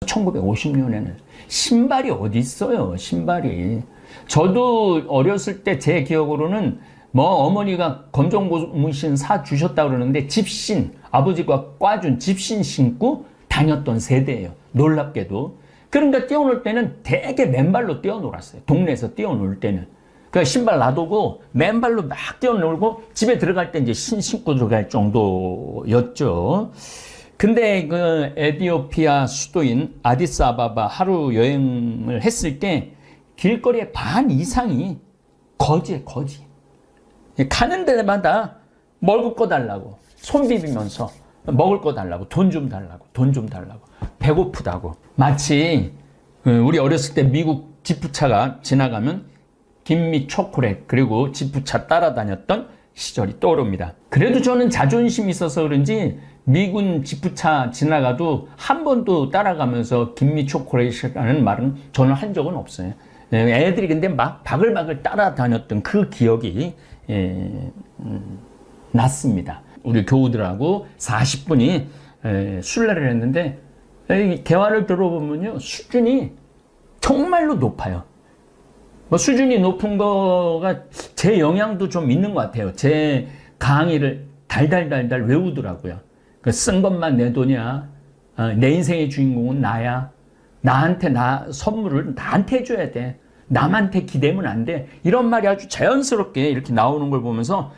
1950년에는 신발이 어디 있어요, 신발이. 저도 어렸을 때 제 기억으로는 뭐 어머니가 검정 고무신 사 주셨다 그러는데 집신, 아버지가 꽈준 집신 신고 다녔던 세대예요. 놀랍게도. 그러니까 뛰어놀 때는 되게 맨발로 뛰어놀았어요. 동네에서 뛰어놀 때는. 그러니까 신발 놔두고 맨발로 막 뛰어놀고 집에 들어갈 때 이제 신고 들어갈 정도였죠. 근데 그 에티오피아 수도인 아디스아바바 하루 여행을 했을 때 길거리의 반 이상이 거지예요, 거지. 가는 데마다 먹을 거 달라고, 손 비비면서 먹을 거 달라고, 돈 좀 달라고, 돈 좀 달라고, 배고프다고. 마치 우리 어렸을 때 미국 지프차가 지나가면 김미 초콜릿 그리고 지프차 따라다녔던 시절이 떠오릅니다. 그래도 저는 자존심이 있어서 그런지 미군 지프차 지나가도 한 번도 따라가면서 김미 초콜릿이라는 말은 저는 한 적은 없어요. 애들이 근데 막 바글바글 따라다녔던 그 기억이 났습니다. 우리 교우들하고 40분이 순례를 했는데 대화를 들어보면요, 수준이 정말로 높아요. 뭐 수준이 높은 거가 제 영향도 좀 있는 것 같아요. 제 강의를 달달달달 외우더라고요. 쓴 것만 내 돈이야. 내 인생의 주인공은 나야. 나한테 선물을 나한테 해줘야 돼. 남한테 기대면 안 돼. 이런 말이 아주 자연스럽게 이렇게 나오는 걸 보면서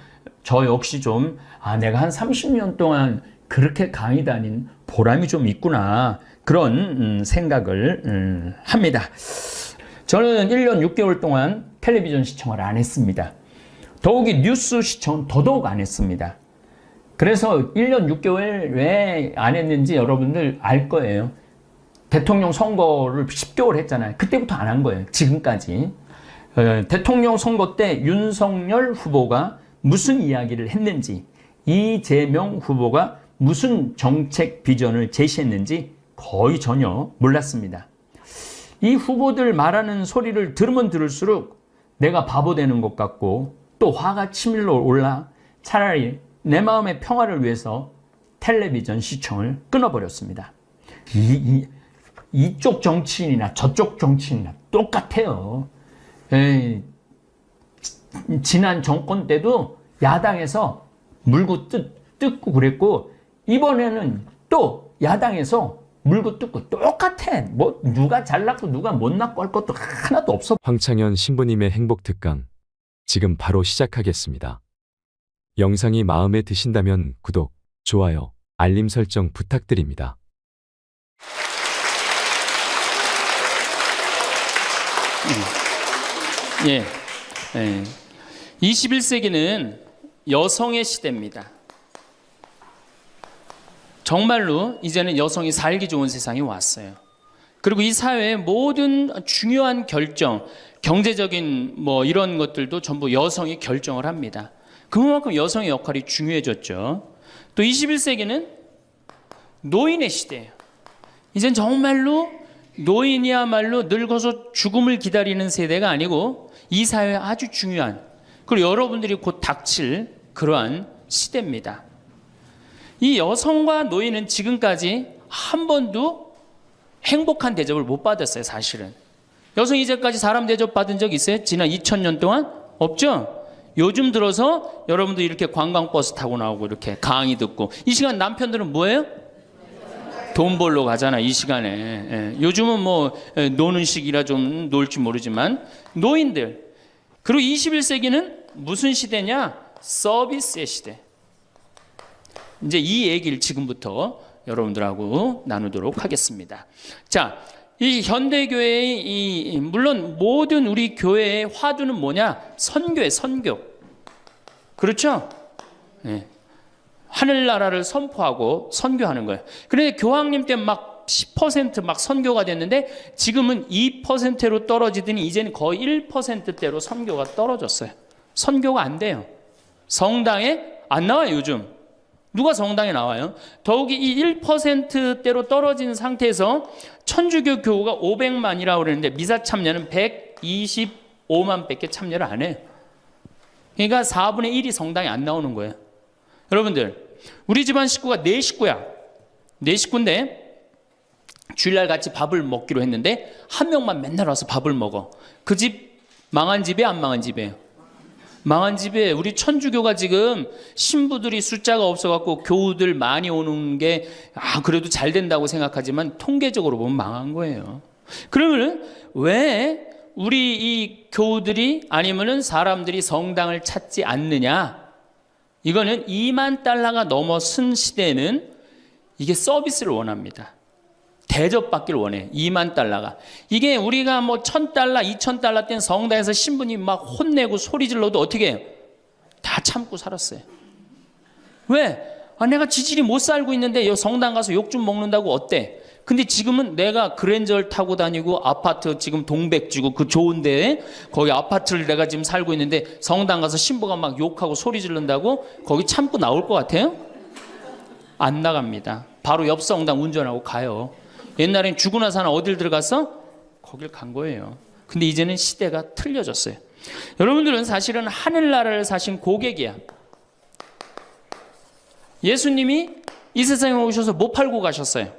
저 역시 좀 내가 한 30년 동안 그렇게 강의 다닌 보람이 좀 있구나. 그런 생각을 합니다. 저는 1년 6개월 동안 텔레비전 시청을 안 했습니다. 더욱이 뉴스 시청은 더더욱 안 했습니다. 그래서 1년 6개월 왜 안 했는지 여러분들 알 거예요. 대통령 선거를 10개월 했잖아요. 그때부터 안 한 거예요. 지금까지. 대통령 선거 때 윤석열 후보가 무슨 이야기를 했는지, 이재명 후보가 무슨 정책 비전을 제시했는지 거의 전혀 몰랐습니다. 이 후보들 말하는 소리를 들으면 들을수록 내가 바보 되는 것 같고 또 화가 치밀러 올라 차라리 내 마음의 평화를 위해서 텔레비전 시청을 끊어버렸습니다. 이쪽 정치인이나 저쪽 정치인이나 똑같아요. 지난 정권 때도 야당에서 물고 뜯고 그랬고 이번에는 또 야당에서 물고 뜯고 똑같아. 뭐 누가 잘났고 누가 못났고 할 것도 하나도 없어. 황창현 신부님의 행복특강 지금 바로 시작하겠습니다. 영상이 마음에 드신다면 구독, 좋아요, 알림 설정 부탁드립니다. 예. 21세기는 여성의 시대입니다. 정말로 이제는 여성이 살기 좋은 세상이 왔어요. 그리고 이 사회의 모든 중요한 결정, 경제적인 뭐 이런 것들도 전부 여성이 결정을 합니다. 그만큼 여성의 역할이 중요해졌죠. 또 21세기는 노인의 시대예요. 이젠 정말로 노인이야말로 늙어서 죽음을 기다리는 세대가 아니고 이 사회에 아주 중요한, 그리고 여러분들이 곧 닥칠 그러한 시대입니다. 이 여성과 노인은 지금까지 한 번도 행복한 대접을 못 받았어요, 사실은. 여성이 이제까지 사람 대접 받은 적 있어요? 지난 2000년 동안? 없죠? 요즘 들어서 여러분들 이렇게 관광버스 타고 나오고 이렇게 강의 듣고, 이 시간 남편들은 뭐예요? 돈 벌러 가잖아, 이 시간에. 요즘은 뭐 노는 시기라 좀 놀지 모르지만 노인들. 그리고 21세기는 무슨 시대냐? 서비스의 시대. 이제 이 얘기를 지금부터 여러분들하고 나누도록 하겠습니다. 자, 이 현대교회의 물론 모든 우리 교회의 화두는 뭐냐? 선교예요, 선교. 그렇죠? 네. 하늘나라를 선포하고 선교하는 거예요. 그런데 교황님 때 막 10% 막 선교가 됐는데 지금은 2%로 떨어지더니 이제는 거의 1%대로 선교가 떨어졌어요. 선교가 안 돼요. 성당에 안 나와요, 요즘. 누가 성당에 나와요? 더욱이 이 1%대로 떨어진 상태에서 천주교 교우가 500만이라고 그랬는데 미사 참여는 125만 밖에 참여를 안 해요. 그러니까 4분의 1이 성당에 안 나오는 거예요. 여러분들, 우리 집안 식구가 4식구야. 4식구인데 주일날 같이 밥을 먹기로 했는데 한 명만 맨날 와서 밥을 먹어. 그 집 망한 집이에요, 안 망한 집이에요? 망한 집에 우리 천주교가 지금 신부들이 숫자가 없어갖고 교우들 많이 오는 게 그래도 잘 된다고 생각하지만 통계적으로 보면 망한 거예요. 그러면 왜 우리 이 교우들이 아니면은 사람들이 성당을 찾지 않느냐? 이거는 2만 달러가 넘어선 시대에는 이게 서비스를 원합니다. 대접받기를 원해. 2만 달러가. 이게 우리가 뭐 1,000달러, 2,000달러 때는 성당에서 신부님 막 혼내고 소리 질러도 어떻게 해요? 다 참고 살았어요. 왜? 내가 지질이 못 살고 있는데 성당 가서 욕 좀 먹는다고 어때? 근데 지금은 내가 그랜저를 타고 다니고 아파트 지금 동백지구 그 좋은 데에 거기 아파트를 내가 지금 살고 있는데 성당 가서 신부가 막 욕하고 소리 지른다고 거기 참고 나올 것 같아요? 안 나갑니다. 바로 옆 성당 운전하고 가요. 옛날엔 죽고 나서 하나 어딜 들어갔어? 거길 간 거예요. 근데 이제는 시대가 틀려졌어요. 여러분들은 사실은 하늘나라를 사신 고객이야. 예수님이 이 세상에 오셔서 뭐 팔고 가셨어요?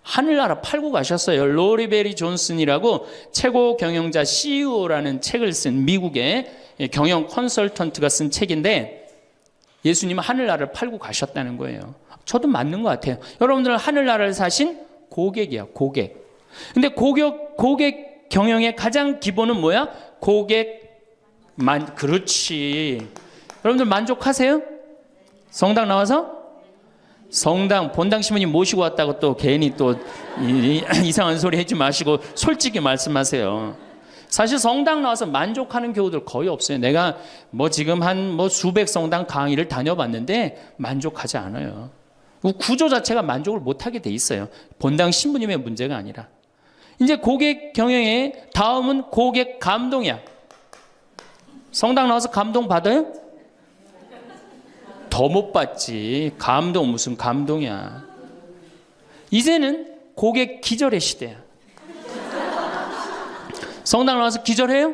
하늘나라 팔고 가셨어요. 로리베리 존슨이라고 최고 경영자 CEO라는 책을 쓴 미국의 경영 컨설턴트가 쓴 책인데 예수님은 하늘나라를 팔고 가셨다는 거예요. 저도 맞는 것 같아요. 여러분들은 하늘나라를 사신 고객이야, 고객. 근데 고객 경영의 가장 기본은 뭐야? 그렇지. 여러분들 만족하세요? 성당 나와서? 성당, 본당 신부님 모시고 왔다고 또 괜히 또 이상한 소리 하지 마시고 솔직히 말씀하세요. 사실 성당 나와서 만족하는 교우들 거의 없어요. 내가 뭐 지금 한 수백 성당 강의를 다녀봤는데 만족하지 않아요. 구조 자체가 만족을 못하게 돼 있어요. 본당 신부님의 문제가 아니라. 이제 고객 경영의 다음은 고객 감동이야. 성당 나와서 감동 받아요? 더 못 받지. 감동 무슨 감동이야. 이제는 고객 기절의 시대야. 성당 나와서 기절해요?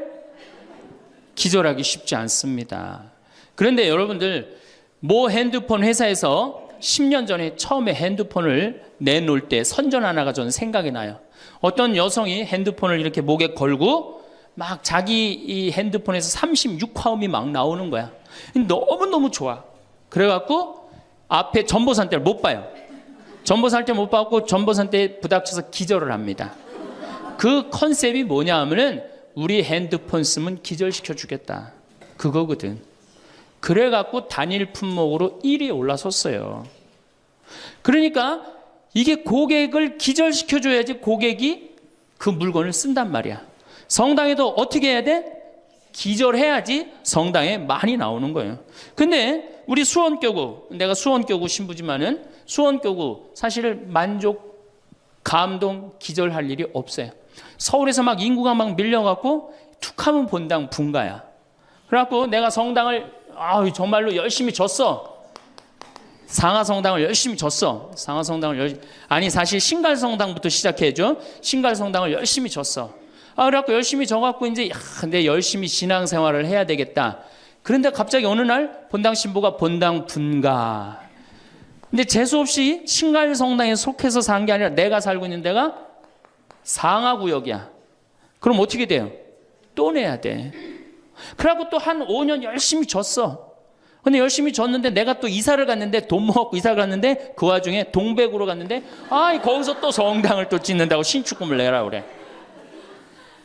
기절하기 쉽지 않습니다. 그런데 여러분들 모 핸드폰 회사에서 10년 전에 처음에 핸드폰을 내놓을 때 선전 하나가 저는 생각이 나요. 어떤 여성이 핸드폰을 이렇게 목에 걸고 막 자기 이 핸드폰에서 36화음이 막 나오는 거야. 너무너무 좋아. 그래갖고 앞에 전보산대를 못 봐요. 전보산대 못 봐갖고 전보산대에 부닥쳐서 기절을 합니다. 그 컨셉이 뭐냐 하면은 우리 핸드폰 쓰면 기절시켜 주겠다. 그거거든. 그래갖고 단일 품목으로 1위에 올라섰어요. 그러니까 이게 고객을 기절시켜줘야지 고객이 그 물건을 쓴단 말이야. 성당에도 어떻게 해야 돼? 기절해야지 성당에 많이 나오는 거예요. 근데 우리 수원교구, 내가 수원교구 신부지만은 수원교구 사실 만족, 감동, 기절할 일이 없어요. 서울에서 막 인구가 막 밀려갖고 툭하면 본당 분가야. 그래갖고 내가 성당을 정말로 열심히 줬어. 상하성당을 열심히 줬어. 사실 신갈성당부터 시작해줘. 신갈성당을 열심히 줬어. 그래갖고 열심히 져갖고 이제 근데 열심히 신앙생활을 해야 되겠다. 그런데 갑자기 어느 날 본당 신부가 본당 분가. 근데 재수없이 신갈성당에 속해서 산 게 아니라 내가 살고 있는 데가 상하구역이야. 그럼 어떻게 돼요? 또 내야 돼. 그래갖고 또 한 5년 열심히 줬어. 근데 열심히 줬는데 내가 또 이사를 갔는데 돈 모았고 이사를 갔는데 그 와중에 동백으로 갔는데 거기서 또 성당을 또 짓는다고 신축금을 내라 그래.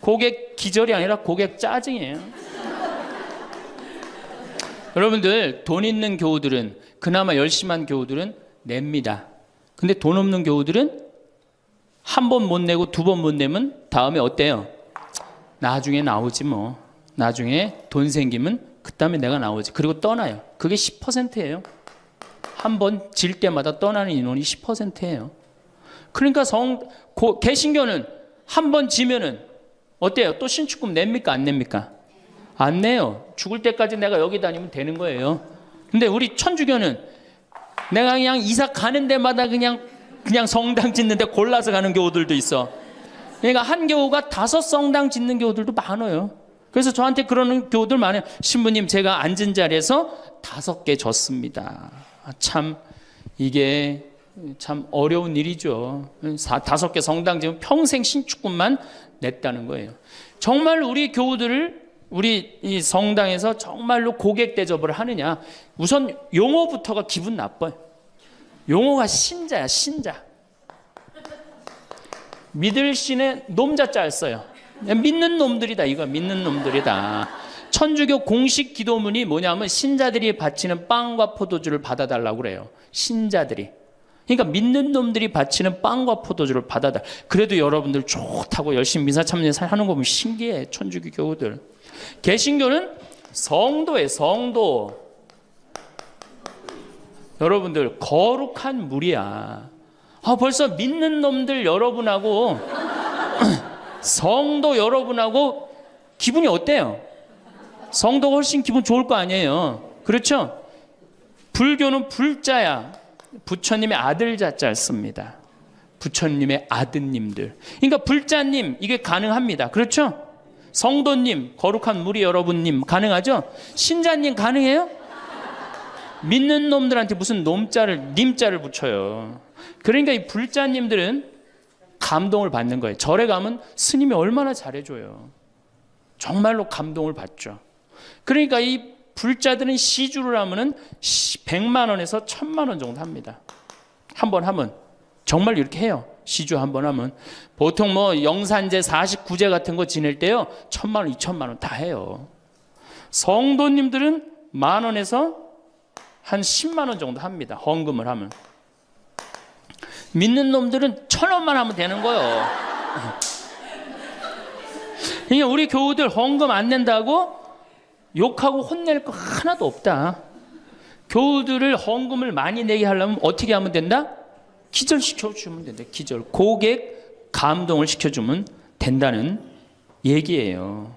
고객 기절이 아니라 고객 짜증이에요. 여러분들 돈 있는 교우들은 그나마 열심한 교우들은 냅니다. 근데 돈 없는 교우들은 한 번 못 내고 두 번 못 내면 다음에 어때요? 나중에 나오지 뭐. 나중에 돈 생기면 그다음에 내가 나오지. 그리고 떠나요. 그게 10%예요. 한 번 질 때마다 떠나는 인원이 10%예요. 그러니까 개신교는 한 번 지면은 어때요? 또 신축금 냅니까? 안 냅니까? 안 내요. 죽을 때까지 내가 여기 다니면 되는 거예요. 근데 우리 천주교는 내가 그냥 이사 가는 데마다 그냥 성당 짓는데 골라서 가는 교우들도 있어. 그러니까 한 교우가 5성당 짓는 교우들도 많아요. 그래서 저한테 그러는 교우들 많아요. 신부님 제가 앉은 자리에서 5개 졌습니다. 참 이게 참 어려운 일이죠. 5개 성당 지금 평생 신축금만 냈다는 거예요. 정말 우리 교우들을 우리 이 성당에서 정말로 고객 대접을 하느냐. 우선 용어부터가 기분 나빠요. 용어가 신자야, 신자. 믿을 신의 놈자자 안 써요. 믿는 놈들이다, 이거 믿는 놈들이다. 천주교 공식 기도문이 뭐냐면 신자들이 바치는 빵과 포도주를 받아달라고 그래요. 신자들이. 그러니까 믿는 놈들이 바치는 빵과 포도주를 받아달라. 그래도 여러분들 좋다고 열심히 미사 참여하는 거 보면 신기해, 천주교 교우들. 개신교는 성도예요, 성도. 여러분들 거룩한 물이야. 벌써 믿는 놈들 여러분하고 성도 여러분하고 기분이 어때요? 성도가 훨씬 기분 좋을 거 아니에요. 그렇죠? 불교는 불자야. 부처님의 아들 자자를 씁니다. 부처님의 아드님들. 그러니까 불자님 이게 가능합니다. 그렇죠? 성도님, 거룩한 무리 여러분님 가능하죠? 신자님 가능해요? 믿는 놈들한테 무슨 놈자를, 님자를 붙여요. 그러니까 이 불자님들은 감동을 받는 거예요. 절에 가면 스님이 얼마나 잘해줘요. 정말로 감동을 받죠. 그러니까 이 불자들은 시주를 하면은 100만 원에서 1000만 원 정도 합니다. 한 번 하면. 정말 이렇게 해요. 시주 한 번 하면. 보통 뭐 영산제 49제 같은 거 지낼 때요. 1000만 원, 2000만 원 다 해요. 성도님들은 10,000 원에서 한 10만 원 정도 합니다. 헌금을 하면. 믿는 놈들은 1,000원만 하면 되는 거예요. 그러니까 우리 교우들 헌금 안 낸다고 욕하고 혼낼 거 하나도 없다. 교우들을 헌금을 많이 내게 하려면 어떻게 하면 된다? 기절시켜주면 된다. 기절. 고객 감동을 시켜주면 된다는 얘기예요.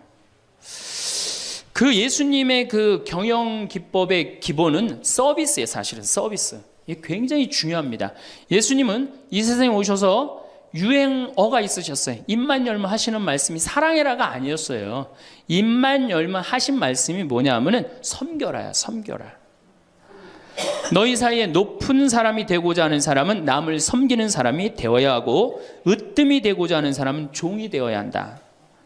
그 예수님의 그 경영 기법의 기본은 서비스예요. 사실은 서비스. 이게 굉장히 중요합니다. 예수님은 이 세상에 오셔서 유행어가 있으셨어요. 입만 열면 하시는 말씀이 사랑해라가 아니었어요. 입만 열면 하신 말씀이 뭐냐 하면은 섬겨라야, 섬겨라. 너희 사이에 높은 사람이 되고자 하는 사람은 남을 섬기는 사람이 되어야 하고 으뜸이 되고자 하는 사람은 종이 되어야 한다.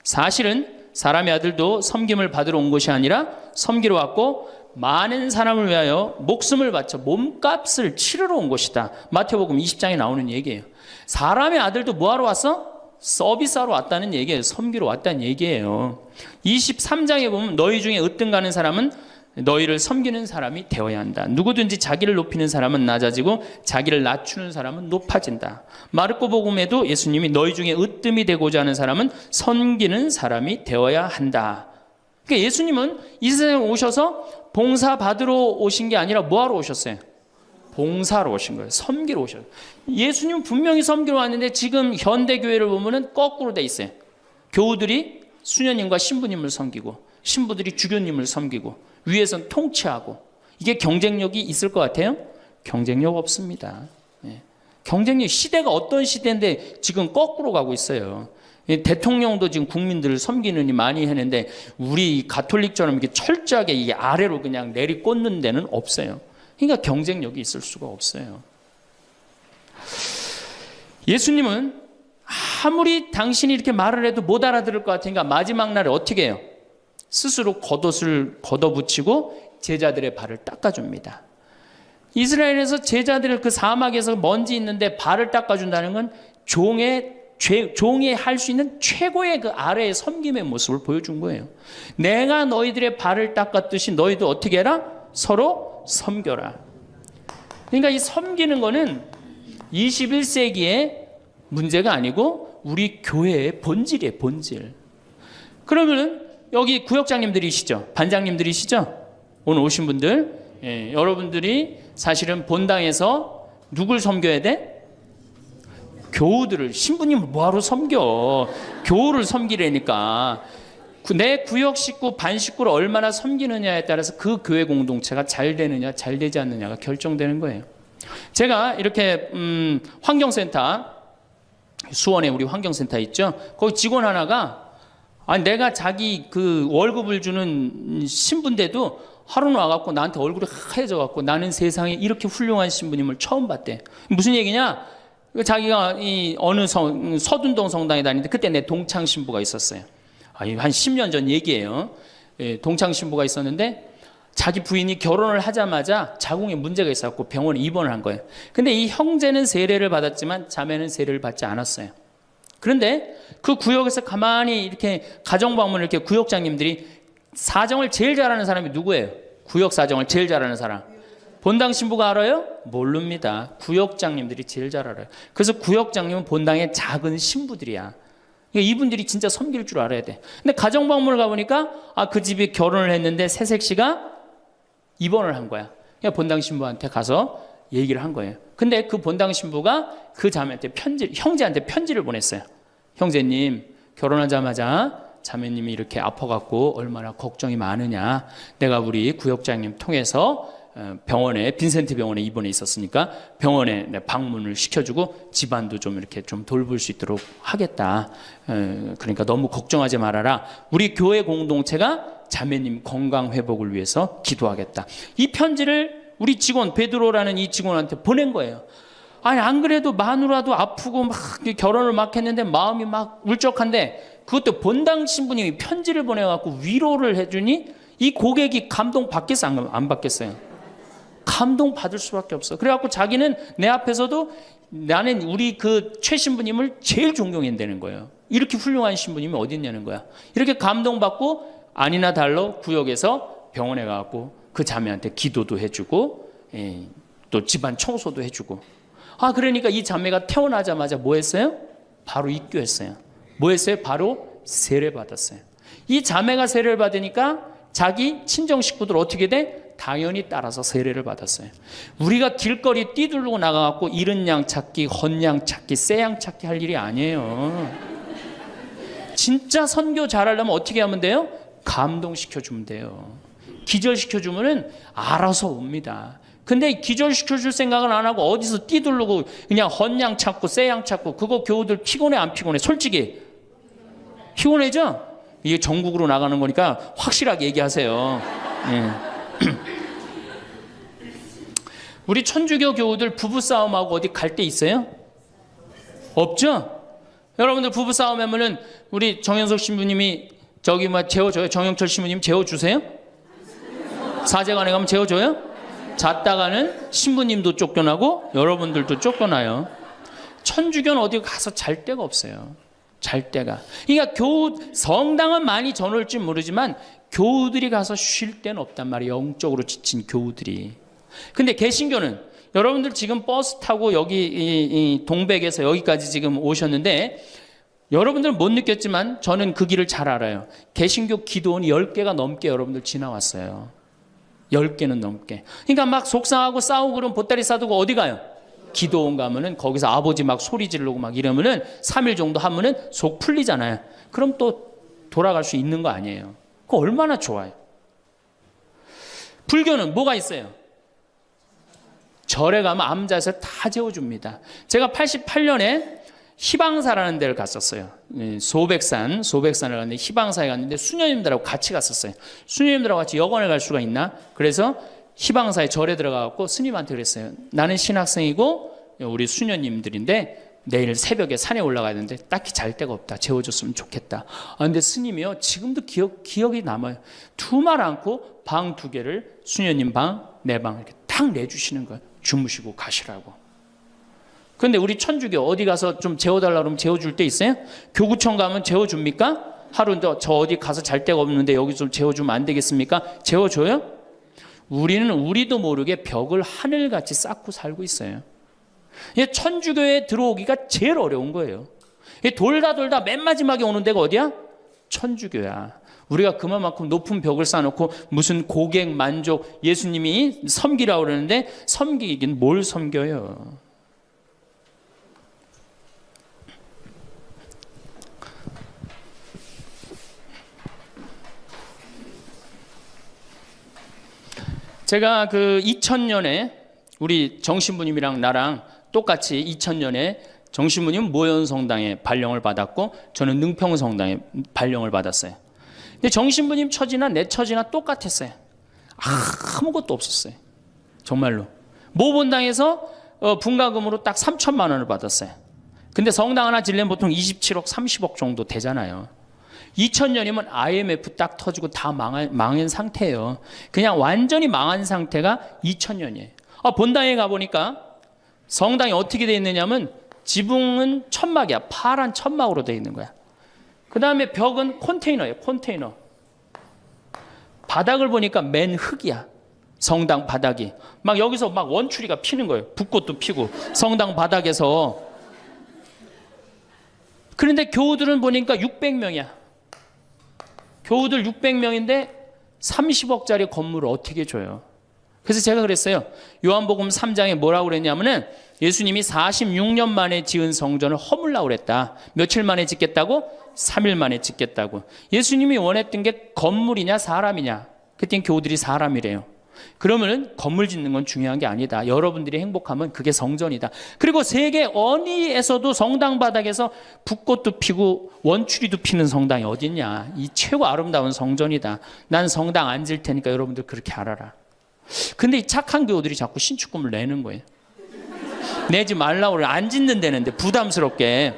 사실은 사람의 아들도 섬김을 받으러 온 것이 아니라 섬기러 왔고 많은 사람을 위하여 목숨을 바쳐 몸값을 치르러 온 것이다. 마태복음 20장에 나오는 얘기예요. 사람의 아들도 뭐하러 왔어? 서비스하러 왔다는 얘기예요. 섬기러 왔다는 얘기예요. 23장에 보면 너희 중에 으뜸 가는 사람은 너희를 섬기는 사람이 되어야 한다. 누구든지 자기를 높이는 사람은 낮아지고 자기를 낮추는 사람은 높아진다. 마르코 복음에도 예수님이 너희 중에 으뜸이 되고자 하는 사람은 섬기는 사람이 되어야 한다. 그러니까 예수님은 이 세상에 오셔서 봉사 받으러 오신 게 아니라 뭐하러 오셨어요? 봉사로 오신 거예요. 섬기러 오셨어요. 예수님은 분명히 섬기러 왔는데 지금 현대교회를 보면은 거꾸로 돼 있어요. 교우들이 수녀님과 신부님을 섬기고 신부들이 주교님을 섬기고 위에선 통치하고 이게 경쟁력이 있을 것 같아요? 경쟁력 없습니다. 경쟁력, 시대가 어떤 시대인데 지금 거꾸로 가고 있어요. 대통령도 지금 국민들을 섬기느니 많이 했는데 우리 가톨릭처럼 이렇게 철저하게 이게 아래로 그냥 내리꽂는 데는 없어요. 그러니까 경쟁력이 있을 수가 없어요. 예수님은 아무리 당신이 이렇게 말을 해도 못 알아들을 것 같으니까 마지막 날에 어떻게 해요? 스스로 겉옷을 걷어붙이고 제자들의 발을 닦아줍니다. 이스라엘에서 제자들을 그 사막에서 먼지 있는데 발을 닦아준다는 건 종이 할 수 있는 최고의 그 아래의 섬김의 모습을 보여준 거예요. 내가 너희들의 발을 닦았듯이 너희도 어떻게 해라? 서로 섬겨라. 그러니까 이 섬기는 거는 21세기의 문제가 아니고 우리 교회의 본질이에요, 본질. 그러면은 여기 구역장님들이시죠? 반장님들이시죠? 오늘 오신 분들. 여러분들이 사실은 본당에서 누굴 섬겨야 돼? 교우들을, 신부님을 뭐하러 섬겨? 교우를 섬기라니까. 내 구역 식구, 반 식구를 얼마나 섬기느냐에 따라서 그 교회 공동체가 잘 되느냐, 잘 되지 않느냐가 결정되는 거예요. 제가 이렇게 환경센터, 수원에 우리 환경센터 있죠? 거기 직원 하나가 내가 자기 그 월급을 주는 신부인데도 하루는 와갖고 나한테 얼굴이 하얘져갖고 나는 세상에 이렇게 훌륭한 신부님을 처음 봤대. 무슨 얘기냐? 자기가 이 어느 서둔동 성당에 다니는데 그때 내 동창 신부가 있었어요. 한 10년 전 얘기예요. 예, 동창 신부가 있었는데 자기 부인이 결혼을 하자마자 자궁에 문제가 있었고 병원에 입원을 한 거예요. 근데 이 형제는 세례를 받았지만 자매는 세례를 받지 않았어요. 그런데 그 구역에서 가만히 이렇게 가정방문을 이렇게 구역장님들이 사정을 제일 잘하는 사람이 누구예요? 구역 사정을 제일 잘하는 사람. 본당 신부가 알아요? 모릅니다. 구역장님들이 제일 잘 알아요. 그래서 구역장님은 본당의 작은 신부들이야. 그러니까 이분들이 진짜 섬길 줄 알아야 돼. 근데 가정방문을 가보니까 그 집이 결혼을 했는데 새색 씨가 입원을 한 거야. 그러니까 본당 신부한테 가서 얘기를 한 거예요. 근데 그 본당 신부가 그 자매한테 형제한테 편지를 보냈어요. 형제님, 결혼하자마자 자매님이 이렇게 아파갖고 얼마나 걱정이 많으냐. 내가 우리 구역장님 통해서 병원에, 빈센트 병원에 입원해 있었으니까 병원에 방문을 시켜주고 집안도 좀 이렇게 좀 돌볼 수 있도록 하겠다. 그러니까 너무 걱정하지 말아라. 우리 교회 공동체가 자매님 건강 회복을 위해서 기도하겠다. 이 편지를 우리 직원 베드로라는 이 직원한테 보낸 거예요. 아니 안 그래도 마누라도 아프고 막 결혼을 막 했는데 마음이 막 울적한데 그것도 본당 신부님이 편지를 보내갖고 위로를 해주니 이 고객이 감동 받겠어 안 받겠어요? 감동 받을 수밖에 없어. 그래갖고 자기는 내 앞에서도 나는 우리 그 최 신부님을 제일 존경한다는 거예요. 이렇게 훌륭한 신부님이 어디 있냐는 거야. 이렇게 감동받고 아니나 달러 구역에서 병원에 가갖고 그 자매한테 기도도 해주고 또 집안 청소도 해주고. 그러니까 이 자매가 태어나자마자 뭐 했어요? 바로 입교했어요. 뭐 했어요? 바로 세례 받았어요. 이 자매가 세례를 받으니까 자기 친정 식구들 어떻게 돼? 당연히 따라서 세례를 받았어요. 우리가 길거리 뛰두르고 나가갖고 이른 양 찾기, 헌 양 찾기, 새 양 찾기 할 일이 아니에요. 진짜 선교 잘하려면 어떻게 하면 돼요? 감동시켜주면 돼요. 기절시켜주면은 알아서 옵니다. 근데 기절시켜줄 생각은 안 하고 어디서 뛰두르고 그냥 헌 양 찾고 새 양 찾고 그거 교우들 피곤해 안 피곤해? 솔직히 피곤해죠? 이게 전국으로 나가는 거니까 확실하게 얘기하세요. 예. 우리 천주교 교우들 부부싸움하고 어디 갈 데 있어요? 없죠? 여러분들 부부싸움 하면은 우리 정현석 신부님이 저기 재워줘요? 정영철 신부님 재워주세요? 사제관에 가면 재워줘요? 잤다가는 신부님도 쫓겨나고 여러분들도 쫓겨나요. 천주교는 어디 가서 잘 데가 없어요. 잘 데가. 그러니까 성당은 많이 전올지 모르지만 교우들이 가서 쉴 데는 없단 말이에요. 영적으로 지친 교우들이. 근데 개신교는 여러분들 지금 버스 타고 여기 이 동백에서 여기까지 지금 오셨는데 여러분들은 못 느꼈지만 저는 그 길을 잘 알아요. 개신교 기도원이 10개가 넘게 여러분들 지나왔어요. 10개는 넘게. 그러니까 막 속상하고 싸우고 그러면 보따리 싸두고 어디 가요? 기도원 가면은 거기서 아버지 막 소리 지르고 막 이러면은 3일 정도 하면은 속 풀리잖아요. 그럼 또 돌아갈 수 있는 거 아니에요. 그거 얼마나 좋아요. 불교는 뭐가 있어요? 절에 가면 암자에서 다 재워줍니다. 제가 88년에 희방사라는 데를 갔었어요. 소백산을 갔는데 희방사에 갔는데 수녀님들하고 같이 갔었어요. 수녀님들하고 같이 여관에 갈 수가 있나? 그래서 희방사에 절에 들어가갖고 스님한테 그랬어요. 나는 신학생이고 우리 수녀님들인데 내일 새벽에 산에 올라가야 되는데 딱히 잘 데가 없다. 재워줬으면 좋겠다. 근데 스님이요 지금도 기억이 남아요. 두말 않고 방 2개를 수녀님 방, 내 방 이렇게 딱 내주시는 거예요. 주무시고 가시라고. 근데 우리 천주교 어디 가서 좀 재워달라 그러면 재워줄 데 있어요? 교구청 가면 재워줍니까? 하루 저 어디 가서 잘 데가 없는데 여기 좀 재워주면 안 되겠습니까? 재워줘요? 우리는 우리도 모르게 벽을 하늘같이 쌓고 살고 있어요. 천주교에 들어오기가 제일 어려운 거예요. 돌다 맨 마지막에 오는 데가 어디야? 천주교야. 우리가 그만큼 높은 벽을 쌓아놓고 무슨 고객 만족 예수님이 섬기라고 그러는데 섬기긴 뭘 섬겨요. 제가 그 2000년에 우리 정신부님이랑 나랑 똑같이 2000년에 정신부님 모현성당에 발령을 받았고 저는 능평성당에 발령을 받았어요. 근데 정신부님 처지나 내 처지나 똑같았어요. 아무것도 없었어요. 정말로. 모본당에서 분가금으로 딱 3천만 원을 받았어요. 근데 성당 하나 지려면 보통 27억, 30억 정도 되잖아요. 2000년이면 IMF 딱 터지고 다 망한 상태예요. 그냥 완전히 망한 상태가 2000년이에요. 본당에 가보니까 성당이 어떻게 되어 있느냐면 지붕은 천막이야. 파란 천막으로 되어 있는 거야. 그 다음에 벽은 컨테이너예요. 컨테이너. 바닥을 보니까 맨 흙이야. 성당 바닥이. 막 여기서 막 원추리가 피는 거예요. 붓꽃도 피고 성당 바닥에서. 그런데 교우들은 보니까 600명이야. 교우들 600명인데 30억짜리 건물을 어떻게 줘요? 그래서 제가 그랬어요. 요한복음 3장에 뭐라고 그랬냐면은 예수님이 46년 만에 지은 성전을 허물라고 그랬다. 며칠 만에 짓겠다고? 3일 만에 짓겠다고. 예수님이 원했던 게 건물이냐 사람이냐? 그땐 교우들이 사람이래요. 그러면 건물 짓는 건 중요한 게 아니다. 여러분들이 행복하면 그게 성전이다. 그리고 세계 어디에서도 성당 바닥에서 붓꽃도 피고 원추리도 피는 성당이 어딨냐. 이 최고 아름다운 성전이다. 난 성당 안 질 테니까 여러분들 그렇게 알아라. 근데 이 착한 교우들이 자꾸 신축금을 내는 거예요. 내지 말라고 그래. 안 짓는다는데 부담스럽게.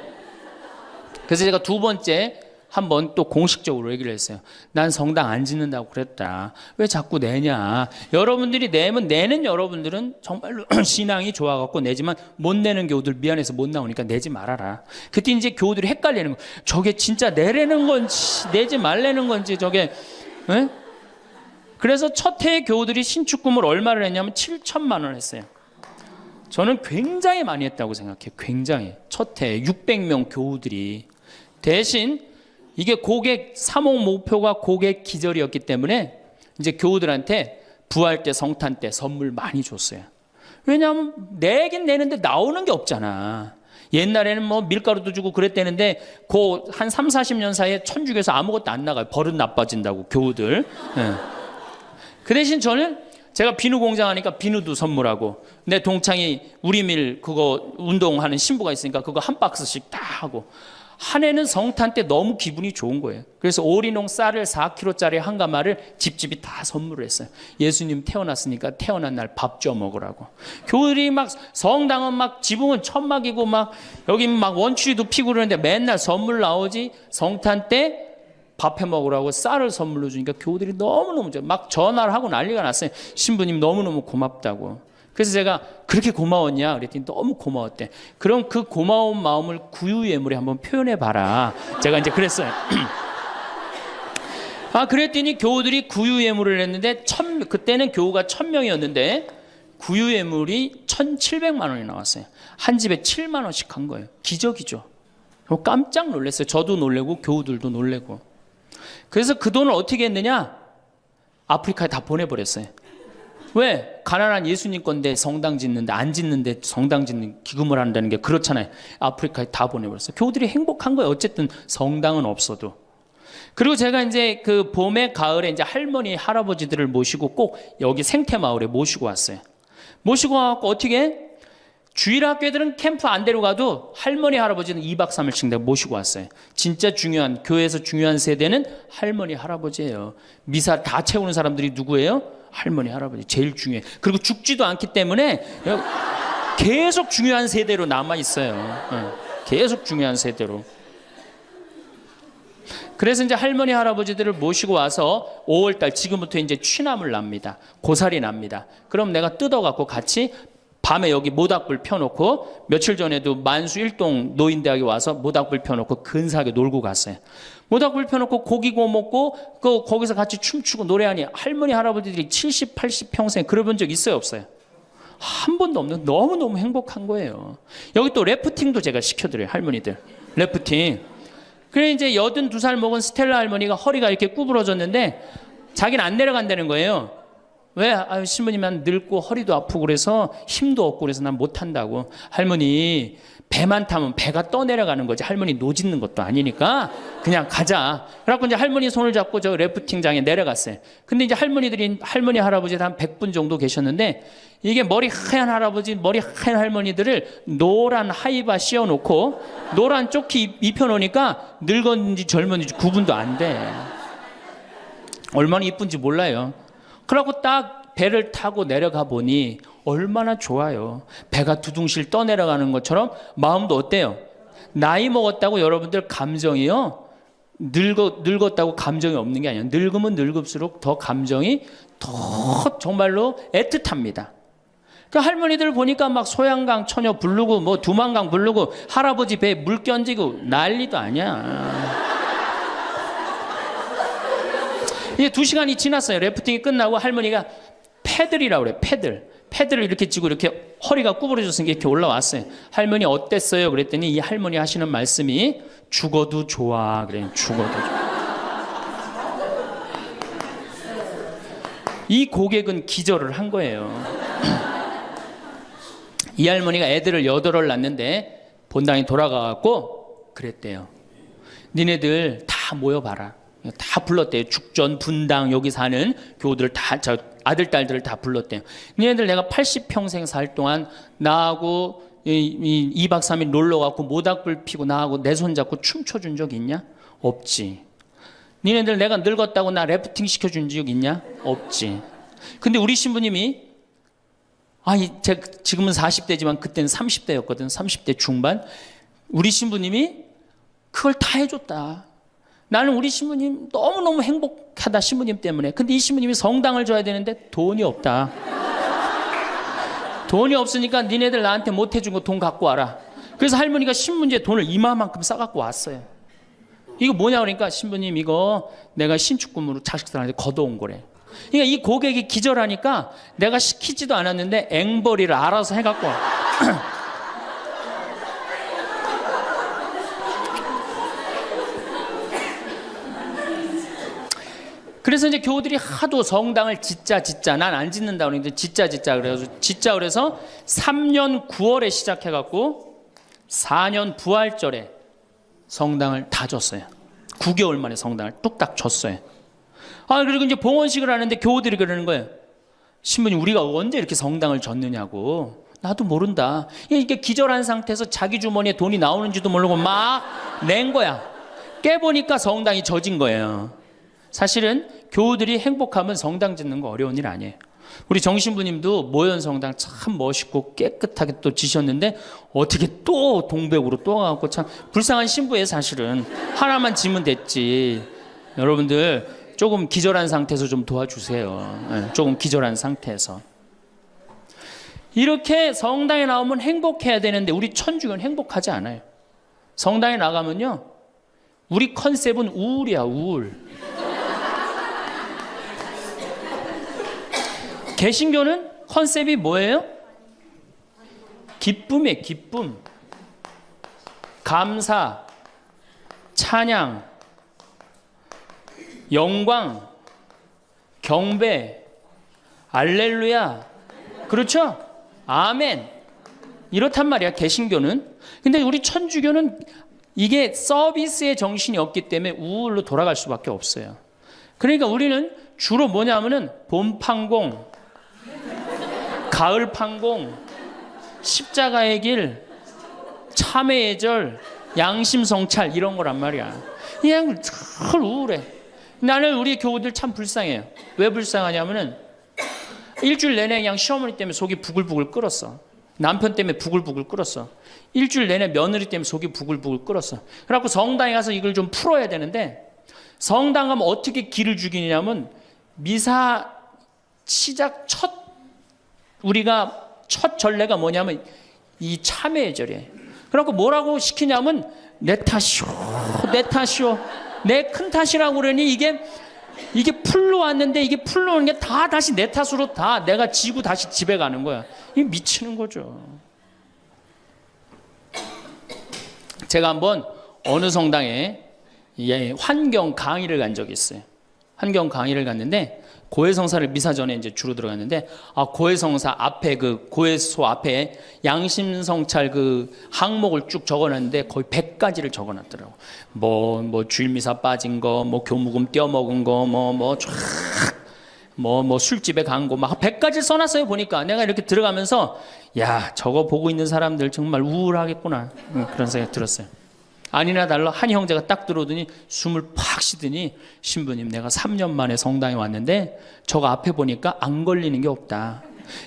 그래서 제가 두 번째 한번 또 공식적으로 얘기를 했어요. 난 성당 안 짓는다고 그랬다. 왜 자꾸 내냐. 여러분들이 내면 내는 여러분들은 정말로 신앙이 좋아갖고 내지만 못 내는 교우들 미안해서 못 나오니까 내지 말아라. 그때 이제 교우들이 헷갈리는 거. 저게 진짜 내라는 건지 내지 말라는 건지 저게. 에? 그래서 첫 해에 교우들이 신축금을 얼마를 했냐면 7천만 원 했어요. 저는 굉장히 많이 했다고 생각해요. 굉장히. 첫 해에 600명 교우들이. 대신 이게 고객 사목 목표가 고객 기절이었기 때문에 이제 교우들한테 부활 때 성탄 때 선물 많이 줬어요. 왜냐하면 내긴 내는데 나오는 게 없잖아. 옛날에는 뭐 밀가루도 주고 그랬다는데 그 한 3, 40년 사이에 천주교에서 아무것도 안 나가요. 버릇 나빠진다고 교우들. 네. 그 대신 저는 제가 비누 공장 하니까 비누도 선물하고 내 동창이 우리밀 그거 운동하는 신부가 있으니까 그거 한 박스씩 다 하고 한 해는 성탄 때 너무 기분이 좋은 거예요. 그래서 오리농 쌀을 4kg짜리 한 가마를 집집이 다 선물을 했어요. 예수님 태어났으니까 태어난 날 밥 줘 먹으라고. 교우들이 막 성당은 막 지붕은 천막이고 막 여기 막 원추리도 피고 그러는데 맨날 선물 나오지. 성탄 때 밥 해 먹으라고 쌀을 선물로 주니까 교우들이 너무너무 막 전화를 하고 난리가 났어요. 신부님 너무너무 고맙다고. 그래서 제가 그렇게 고마웠냐 그랬더니 너무 고마웠대. 그럼 그 고마운 마음을 구유예물에 한번 표현해 봐라. 제가 이제 그랬어요. 그랬더니 교우들이 구유예물을 했는데 그때는 교우가 1000명이었는데 구유예물이 1700만 원이 나왔어요. 한 집에 7만 원씩 한 거예요. 기적이죠. 깜짝 놀랐어요. 저도 놀래고 교우들도 놀래고. 그래서 그 돈을 어떻게 했느냐? 아프리카에 다 보내버렸어요. 왜? 가난한 예수님 건데 성당 짓는데 안 짓는데 성당 짓는 기금을 한다는 게 그렇잖아요. 아프리카에 다 보내버렸어요. 교우들이 행복한 거예요. 어쨌든 성당은 없어도. 그리고 제가 이제 그 봄에 가을에 이제 할머니 할아버지들을 모시고 꼭 여기 생태마을에 모시고 왔어요. 모시고 와갖고 어떻게? 주일학교들은 캠프 안 데려가도 할머니 할아버지는 2박 3일씩 내가 모시고 왔어요. 진짜 중요한 교회에서 중요한 세대는 할머니 할아버지예요. 미사 다 채우는 사람들이 누구예요? 할머니 할아버지 제일 중요해. 그리고 죽지도 않기 때문에 계속 중요한 세대로 남아 있어요. 계속 중요한 세대로. 그래서 이제 할머니 할아버지들을 모시고 와서 5월달 지금부터 이제 취나물 납니다. 고사리 납니다. 그럼 내가 뜯어갖고 같이 밤에 여기 모닥불 펴놓고 며칠 전에도 만수 일동 노인대학에 와서 모닥불 펴놓고 근사하게 놀고 갔어요. 모닥불 펴놓고 고기 구워 먹고 거기서 같이 춤추고 노래하니 할머니 할아버지들이 70, 80 평생 그래본 적 있어요 없어요? 한 번도 없는 너무너무 행복한 거예요. 여기 또 래프팅도 제가 시켜드려요. 할머니들 래프팅. 그래 이제 82살 먹은 스텔라 할머니가 허리가 이렇게 구부러졌는데 자기는 안 내려간다는 거예요. 왜? 신부님 난 늙고 허리도 아프고 그래서 힘도 없고 그래서 난 못한다고. 할머니 배만 타면 배가 떠내려가는 거지 할머니 노짓는 것도 아니니까 그냥 가자. 그래갖고 이제 할머니 손을 잡고 저 래프팅장에 내려갔어요. 근데 이제 할머니 할아버지 한 100분 정도 계셨는데 이게 머리 하얀 할아버지 머리 하얀 할머니들을 노란 하이바 씌워놓고 노란 조끼 입혀놓으니까 늙었는지 젊었는지 구분도 안 돼. 얼마나 이쁜지 몰라요. 그러고 딱 배를 타고 내려가 보니 얼마나 좋아요. 배가 두둥실 떠내려가는 것처럼 마음도 어때요? 나이 먹었다고 여러분들 감정이요. 늙었다고 감정이 없는 게 아니에요. 늙으면 늙을수록 더 감정이 더 정말로 애틋합니다. 그 할머니들 보니까 막 소양강 처녀 부르고 뭐 두만강 부르고 할아버지 배에 물 껴지고 난리도 아니야. 이제 2시간이 지났어요. 래프팅이 끝나고 할머니가 패들이라고 그래. 패들을 이렇게 쥐고 이렇게 허리가 구부러졌으니까 이렇게 올라왔어요. 할머니 어땠어요? 그랬더니 이 할머니 하시는 말씀이 죽어도 좋아. 그래요. 죽어도 좋아. 이 고객은 기절을 한 거예요. 이 할머니가 애들을 8을 낳는데 본당에 돌아가갖고 그랬대요. 니네들 다 모여봐라. 다 불렀대요. 죽전, 분당, 여기 사는 교우들 다, 아들, 딸들을 다 불렀대요. 니네들 내가 80평생 살 동안 나하고 2박 3일 놀러 가고 모닥불 피고 나하고 내 손 잡고 춤춰준 적 있냐? 없지. 니네들 내가 늙었다고 나 래프팅 시켜준 적 있냐? 없지. 근데 우리 신부님이 제가 지금은 40대지만 그때는 30대였거든. 30대 중반. 우리 신부님이 그걸 다 해줬다. 나는 우리 신부님 너무너무 행복하다. 신부님 때문에. 근데 이 신부님이 성당을 줘야 되는데 돈이 없다. 돈이 없으니까 니네들 나한테 못 해준 거 돈 갖고 와라. 그래서 할머니가 신문지에 돈을 이만큼 싸갖고 왔어요. 이거 뭐냐 그러니까 신부님 이거 내가 신축금으로 자식들한테 걷어온 거래. 그러니까 이 고객이 기절하니까 내가 시키지도 않았는데 앵벌이를 알아서 해갖고 와. 그래서 이제 교우들이 하도 성당을 짓자 난 안 짓는다 그러는데 짓자 그래서 3년 9월에 시작해갖고 4년 부활절에 성당을 다 줬어요. 9개월 만에 성당을 뚝딱 줬어요. 그리고 이제 봉헌식을 하는데 교우들이 그러는 거예요. 신부님 우리가 언제 이렇게 성당을 줬느냐고. 나도 모른다. 이게 기절한 상태에서 자기 주머니에 돈이 나오는지도 모르고 막 낸 거야. 깨보니까 성당이 젖은 거예요. 사실은 교우들이 행복하면 성당 짓는 거 어려운 일 아니에요. 우리 정신부님도 모현 성당 참 멋있고 깨끗하게 또 지셨는데 어떻게 또 동백으로 또 가고 참 불쌍한 신부예요. 사실은 하나만 지면 됐지. 여러분들 조금 기절한 상태에서 좀 도와주세요. 조금 기절한 상태에서. 이렇게 성당에 나오면 행복해야 되는데 우리 천주교는 행복하지 않아요. 성당에 나가면요 우리 컨셉은 우울이야. 우울. 개신교는 컨셉이 뭐예요? 기쁨이에요. 기쁨. 감사, 찬양, 영광, 경배, 알렐루야. 그렇죠? 아멘. 이렇단 말이야 개신교는. 근데 우리 천주교는 이게 서비스의 정신이 없기 때문에 우울로 돌아갈 수밖에 없어요. 그러니까 우리는 주로 뭐냐면은 봄 판공, 가을 판공, 십자가의 길, 참회의 절, 양심 성찰 이런 거란 말이야. 그냥 늘 우울해. 나는 우리 교우들 참 불쌍해요. 왜 불쌍하냐면은 일주일 내내 그냥 시어머니 때문에 속이 부글부글 끓었어. 남편 때문에 부글부글 끓었어. 일주일 내내 며느리 때문에 속이 부글부글 끓었어. 그래갖고 성당에 가서 이걸 좀 풀어야 되는데 성당 가면 어떻게 기를 죽이냐면 미사 시작 우리가 첫 전례가 뭐냐면 이 참회의 절이에요. 그래갖고 뭐라고 시키냐면 내 탓이오. 내 큰 탓이라고 그러니 이게 풀로 왔는데 이게 풀로 오는 게 다 다시 내 탓으로 다 내가 지고 다시 집에 가는 거야. 이게 미치는 거죠. 제가 한번 어느 성당에 환경 강의를 간 적이 있어요. 환경 강의를 갔는데 고해성사를 미사 전에 이제 주로 들어갔는데 고해성사 앞에 그 고해소 앞에 양심성찰 그 항목을 쭉 적어놨는데 거의 100가지를 적어놨더라고. 뭐 주일미사 빠진 거, 뭐 교무금 떼어먹은 거, 뭐 술집에 간 거 막 100가지를 써놨어요. 보니까 내가 이렇게 들어가면서 야 저거 보고 있는 사람들 정말 우울하겠구나 그런 생각이 들었어요. 아니나 달라 한 형제가 딱 들어오더니 숨을 팍 쉬더니 신부님 내가 3년 만에 성당에 왔는데 저거 앞에 보니까 안 걸리는 게 없다.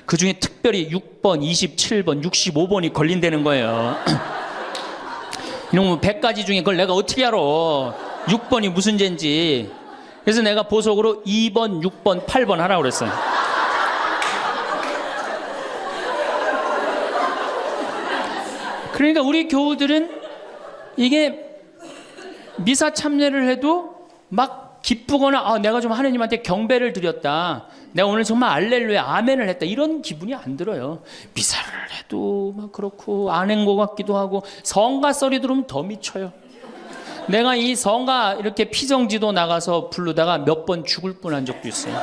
그중에 특별히 6번, 27번, 65번이 걸린다는 거예요. 이놈의 100가지 중에 그걸 내가 어떻게 알아. 6번이 무슨 죄인지. 그래서 내가 보석으로 2번, 6번, 8번 하라고 그랬어요. 그러니까 우리 교우들은 이게 미사 참여를 해도 막 기쁘거나 내가 좀 하느님한테 경배를 드렸다, 내가 오늘 정말 알렐루야 아멘을 했다, 이런 기분이 안 들어요. 미사를 해도 막 그렇고 안 한 것 같기도 하고 성가 썰이 들으면 더 미쳐요. 내가 이 성가 이렇게 피정지도 나가서 부르다가 몇 번 죽을 뻔한 적도 있어요.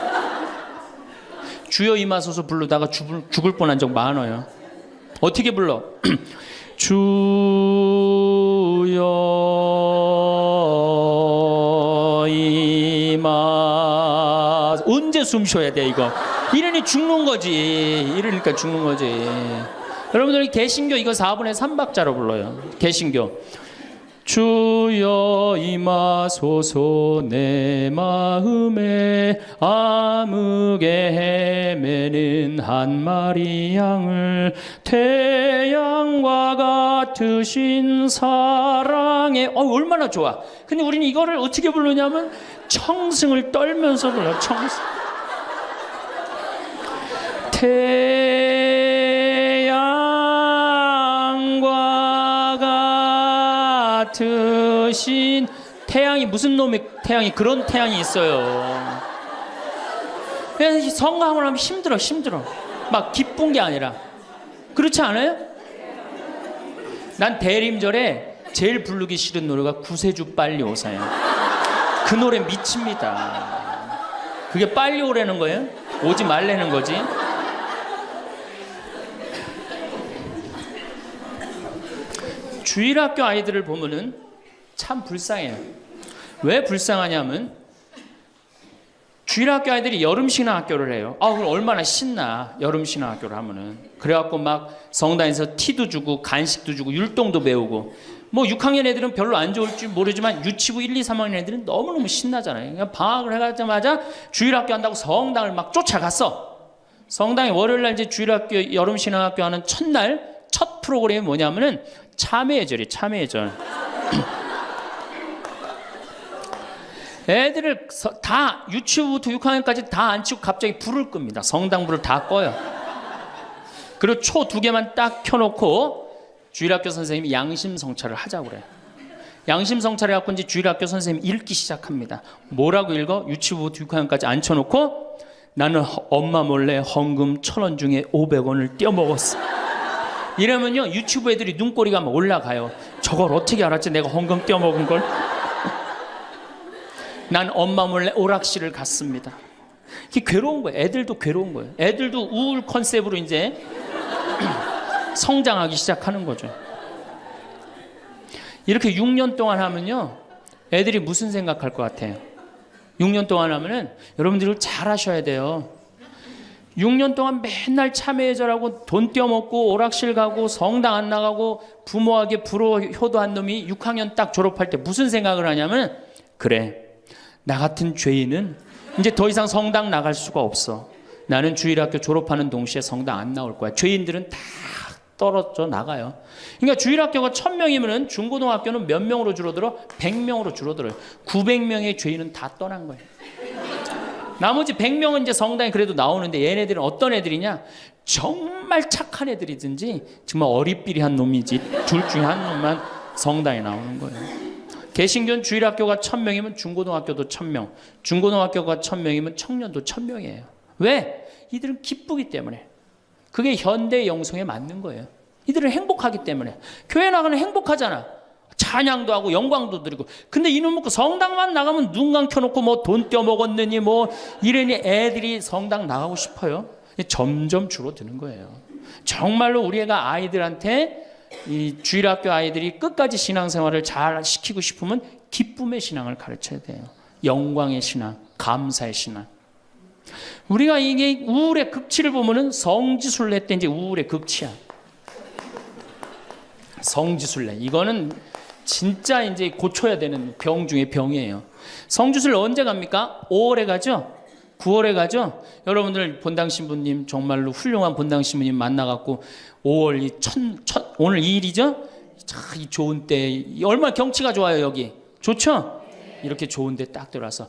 주여 임하소서 부르다가 죽을 뻔한 적 많아요. 어떻게 불러? 주여 임하. 언제 숨 쉬어야 돼 이거? 이러니 죽는 거지. 이러니까 죽는 거지. 여러분들 개신교 이거 4분의 3박자로 불러요. 개신교. 주여 임하소서 내 마음에 암흑에 헤매는 한 마리 양을 태양과 같으신 사랑에. 얼마나 좋아. 근데 우리는 이거를 어떻게 부르냐면 청승을 떨면서 불러요. 청승. 같으신 태양이, 무슨 놈의 태양이, 그런 태양이 있어요. 그래서 성가하고 나면 힘들어. 막 기쁜 게 아니라. 그렇지 않아요? 난 대림절에 제일 부르기 싫은 노래가 구세주 빨리 오사요. 그 노래 미칩니다. 그게 빨리 오라는 거예요? 오지 말라는 거지. 주일학교 아이들을 보면은 참 불쌍해요. 왜 불쌍하냐면 주일학교 아이들이 여름신앙학교를 해요. 그럼 얼마나 신나, 여름신앙학교를 하면은. 그래갖고 막 성당에서 티도 주고 간식도 주고 율동도 배우고. 뭐 6학년 애들은 별로 안 좋을지 모르지만 유치부 1, 2, 3학년 애들은 너무너무 신나잖아요. 그러니까 방학을 해가자마자 주일학교 한다고 성당을 막 쫓아갔어. 성당에 월요일날 이제 주일학교 여름신앙학교 하는 첫날 첫 프로그램이 뭐냐면은 참회절이 참회절. 애들을 다 유치부부터 6학년까지 다 앉히고 갑자기 불을 끕니다. 성당불을 다 꺼요. 그리고 초 2개만 딱 켜놓고 주일학교 선생님이 양심성찰을 하자고 그래요. 양심성찰 해갖고 이제 주일학교 선생님이 읽기 시작합니다. 뭐라고 읽어? 유치부부터 6학년까지 앉혀놓고 나는 엄마 몰래 헌금 1,000원 중에 500원을 떼어먹었어. 이러면요 유치부 애들이 눈꼬리가 막 올라가요. 저걸 어떻게 알았지 내가 헌금 떼어먹은 걸? 난 엄마 몰래 오락실을 갔습니다. 이게 괴로운 거예요. 애들도 괴로운 거예요. 애들도 우울 컨셉으로 이제 성장하기 시작하는 거죠. 이렇게 6년 동안 하면요 애들이 무슨 생각할 것 같아요? 6년 동안 하면은 여러분들이 잘 하셔야 돼요. 6년 동안 맨날 참회절하고 돈 떼어먹고 오락실 가고 성당 안 나가고 부모에게 불호 효도한 놈이 6학년 딱 졸업할 때 무슨 생각을 하냐면, 그래 나 같은 죄인은 이제 더 이상 성당 나갈 수가 없어. 나는 주일학교 졸업하는 동시에 성당 안 나올 거야. 죄인들은 다 떨어져 나가요. 그러니까 주일학교가 1,000명이면 중고등학교는 몇 명으로 줄어들어? 100명으로 줄어들어요. 900명의 죄인은 다 떠난 거예요. 나머지 100명은 이제 성당에 그래도 나오는데 얘네들은 어떤 애들이냐? 정말 착한 애들이든지 정말 어리삐리한 놈이지 둘 중에 한 놈만 성당에 나오는 거예요. 개신교는 주일학교가 1,000명이면 중고등학교도 1,000명, 중고등학교가 1,000명이면 청년도 1,000명이에요. 왜? 이들은 기쁘기 때문에. 그게 현대 영성에 맞는 거예요. 이들은 행복하기 때문에. 교회 나가는 행복하잖아. 찬양도 하고 영광도 드리고. 근데 이놈 먹고 성당만 나가면 눈 감켜놓고 뭐 돈 떼어먹었느니 뭐 이러니 애들이 성당 나가고 싶어요. 점점 줄어드는 거예요. 정말로 우리 애가 아이들한테 이 주일학교 아이들이 끝까지 신앙생활을 잘 시키고 싶으면 기쁨의 신앙을 가르쳐야 돼요. 영광의 신앙, 감사의 신앙. 우리가 이게 우울의 극치를 보면은 성지순례 때 이제 우울의 극치야. 성지순례. 이거는 진짜 이제 고쳐야 되는 병 중에 병이에요. 성주술 언제 갑니까? 5월에 가죠? 9월에 가죠? 여러분들 본당 신부님 정말로 훌륭한 본당 신부님 만나갖고 5월 오늘 2일이죠? 참 이 좋은 때 얼마나 경치가 좋아요 여기. 좋죠? 이렇게 좋은 데 딱 들어와서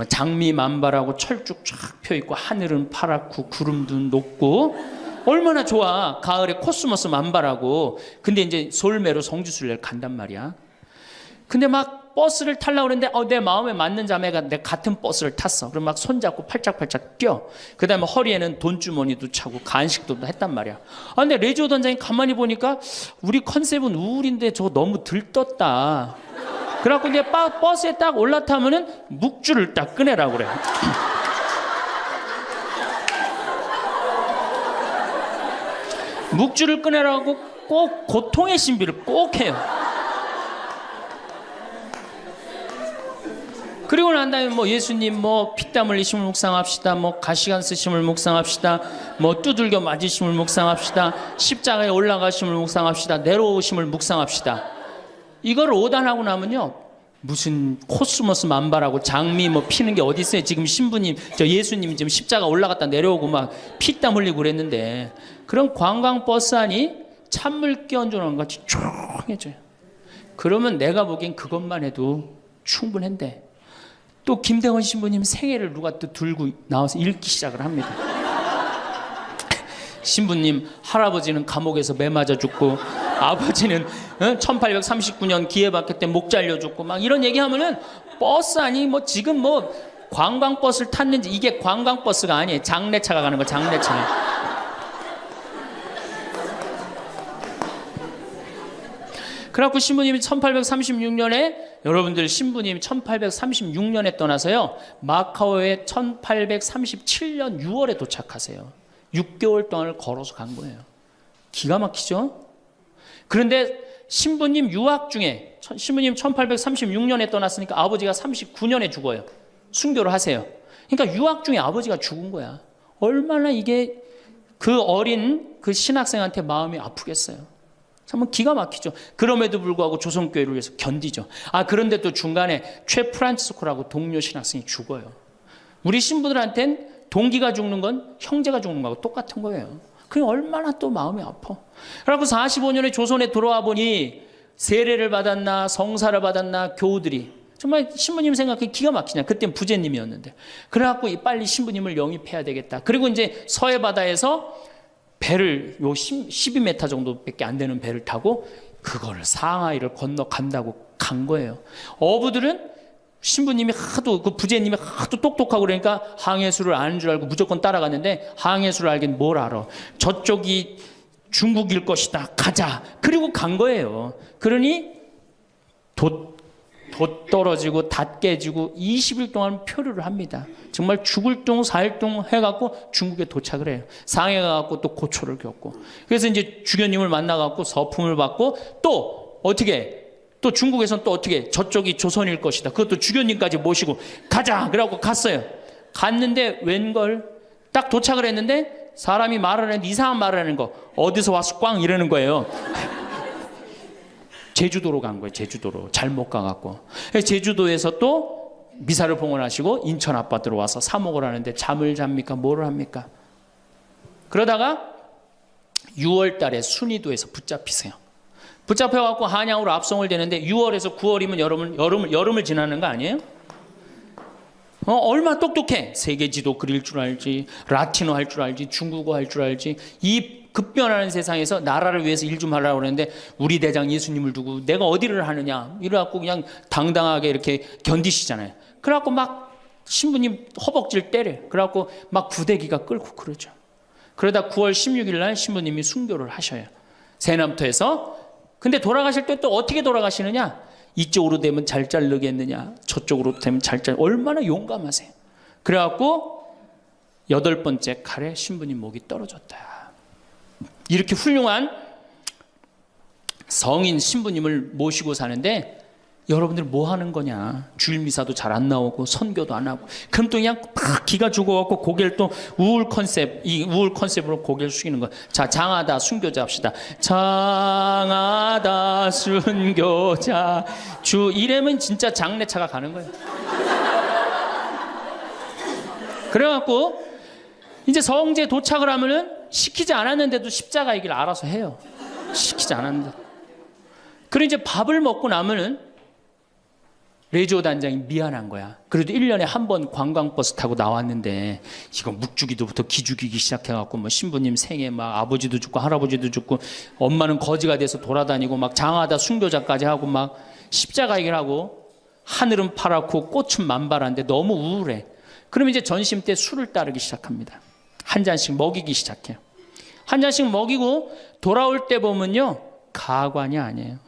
장미 만발하고 철쭉 쫙 펴있고 하늘은 파랗고 구름도 높고 얼마나 좋아. 가을에 코스모스 만발하고. 근데 이제 솔매로 성주순례를 간단 말이야. 근데 막 버스를 타려고 그랬는데 내 마음에 맞는 자매가 내 같은 버스를 탔어. 그럼 막 손잡고 팔짝팔짝 뛰어. 그 다음에 허리에는 돈주머니도 차고 간식도 했단 말이야. 근데 레지오 단장이 가만히 보니까 우리 컨셉은 우울인데 저거 너무 들떴다. 그래갖고 이제 버스에 딱 올라타면은 묵주를 딱 꺼내라고 그래. 묵주를 꺼내라고 꼭 고통의 신비를 꼭 해요. 그리고 난 다음에 뭐 예수님 뭐 피땀 흘리심을 묵상합시다. 뭐 가시관 쓰심을 묵상합시다. 뭐 두들겨 맞으심을 묵상합시다. 십자가에 올라가심을 묵상합시다. 내려오심을 묵상합시다. 이걸 오단하고 나면요. 무슨 코스모스 만발하고 장미 뭐 피는 게 어디 있어요? 지금 신부님, 저 예수님이 지금 십자가 올라갔다 내려오고 막 피땀 흘리고 그랬는데 그런 관광버스 안이 찬물 끼얹어놓은 것 같이 조용해져요. 그러면 내가 보기엔 그것만 해도 충분한데 또 김대원 신부님 생애를 누가 또 들고 나와서 읽기 시작을 합니다. 신부님 할아버지는 감옥에서 매 맞아 죽고 아버지는 1839년 기회박해 때 목 잘려 죽고 막 이런 얘기하면은 버스 아니 뭐 지금 뭐 관광버스를 탔는지 이게 관광버스가 아니에요. 장례차가 가는 거 장례차. 그래갖고 신부님이 1836년에 여러분들 신부님이 1836년에 떠나서요 마카오에 1837년 6월에 도착하세요. 6개월 동안을 걸어서 간 거예요. 기가 막히죠? 그런데 신부님 유학 중에 신부님 1836년에 떠났으니까 아버지가 39년에 죽어요. 순교를 하세요. 그러니까 유학 중에 아버지가 죽은 거야. 얼마나 이게 그 어린 그 신학생한테 마음이 아프겠어요. 정말 기가 막히죠. 그럼에도 불구하고 조선교회를 위해서 견디죠. 그런데 또 중간에 최 프란치스코라고 동료 신학생이 죽어요. 우리 신부들한텐 동기가 죽는 건 형제가 죽는 거하고 똑같은 거예요. 그게 얼마나 또 마음이 아파. 그래갖고 45년에 조선에 들어와 보니 세례를 받았나 성사를 받았나 교우들이 정말 신부님 생각해 기가 막히냐. 그땐 부제님이었는데. 그래갖고 빨리 신부님을 영입해야 되겠다. 그리고 이제 서해 바다에서 배를 12m 정도밖에 안 되는 배를 타고 그거를 상하이를 건너간다고 간 거예요. 어부들은 신부님이 하도 그 부제님이 하도 똑똑하고 그러니까 항해수를 아는 줄 알고 무조건 따라갔는데 항해수를 알긴 뭘 알아. 저쪽이 중국일 것이다. 가자. 그리고 간 거예요. 그러니 돛 떨어지고 닷 깨지고 20일 동안 표류를 합니다. 정말 죽을 둥 살 둥 해갖고 중국에 도착을 해요. 상해 가갖고 또 고초를 겪고. 그래서 이제 주교님을 만나갖고 서품을 받고 또 어떻게 또 중국에서는 또 어떻게 저쪽이 조선일 것이다. 그것도 주교님까지 모시고 가자. 그래갖고 갔어요. 갔는데 웬걸 딱 도착을 했는데 사람이 말을 하는데 이상한 말을 하는 거. 어디서 와서 꽝 이러는 거예요. 제주도로 간 거예요. 제주도로. 잘못 가갖고. 제주도에서 또 미사를 봉헌하시고 인천 아파트로 와서 사목을 하는데 잠을 잡니까? 뭐를 합니까? 그러다가 6월 달에 순이도에서 붙잡히세요. 붙잡혀갖고 한양으로 압송을 되는데 6월에서 9월이면 여름을 지나는 거 아니에요? 얼마나 똑똑해. 세계지도 그릴 줄 알지, 라틴어 할 줄 알지, 중국어 할 줄 알지. 이 급변하는 세상에서 나라를 위해서 일 좀 하려고 그러는데 우리 대장 예수님을 두고 내가 어디를 하느냐 이래갖고 그냥 당당하게 이렇게 견디시잖아요. 그래갖고 막 신부님 허벅지를 때려. 그래갖고 막 구데기가 끓고 그러죠. 그러다 9월 16일 날 신부님이 순교를 하셔요. 새남터에서. 근데 돌아가실 때 또 어떻게 돌아가시느냐? 이쪽으로 되면 잘 자르겠느냐, 저쪽으로 되면 잘 자르. 얼마나 용감하세요. 그래갖고 8번째 칼에 신부님 목이 떨어졌다. 이렇게 훌륭한 성인 신부님을 모시고 사는데 여러분들 뭐 하는 거냐? 주일 미사도 잘 안 나오고 선교도 안 하고. 그럼 또 그냥 막 기가 죽어갖고 고개를 또 우울 컨셉으로 고개를 숙이는 거야. 자, 장하다 순교자 합시다. 장하다 순교자 주 이래면 진짜 장례차가 가는 거예요. 그래갖고 이제 성지에 도착을 하면은 시키지 않았는데도 십자가 얘기를 알아서 해요. 시키지 않았는데. 그리고 이제 밥을 먹고 나면은 레지오 단장이 미안한 거야. 그래도 1년에 한 번 관광버스 타고 나왔는데 이거 묵주기도부터 기죽이기 시작해갖고 뭐 신부님 생에 막 아버지도 죽고 할아버지도 죽고 엄마는 거지가 돼서 돌아다니고 막 장하다 순교자까지 하고 막 십자가 얘기를 하고 하늘은 파랗고 꽃은 만발한데 너무 우울해. 그럼 이제 전심 때 술을 따르기 시작합니다. 한 잔씩 먹이기 시작해요. 한 잔씩 먹이고 돌아올 때 보면요. 가관이 아니에요.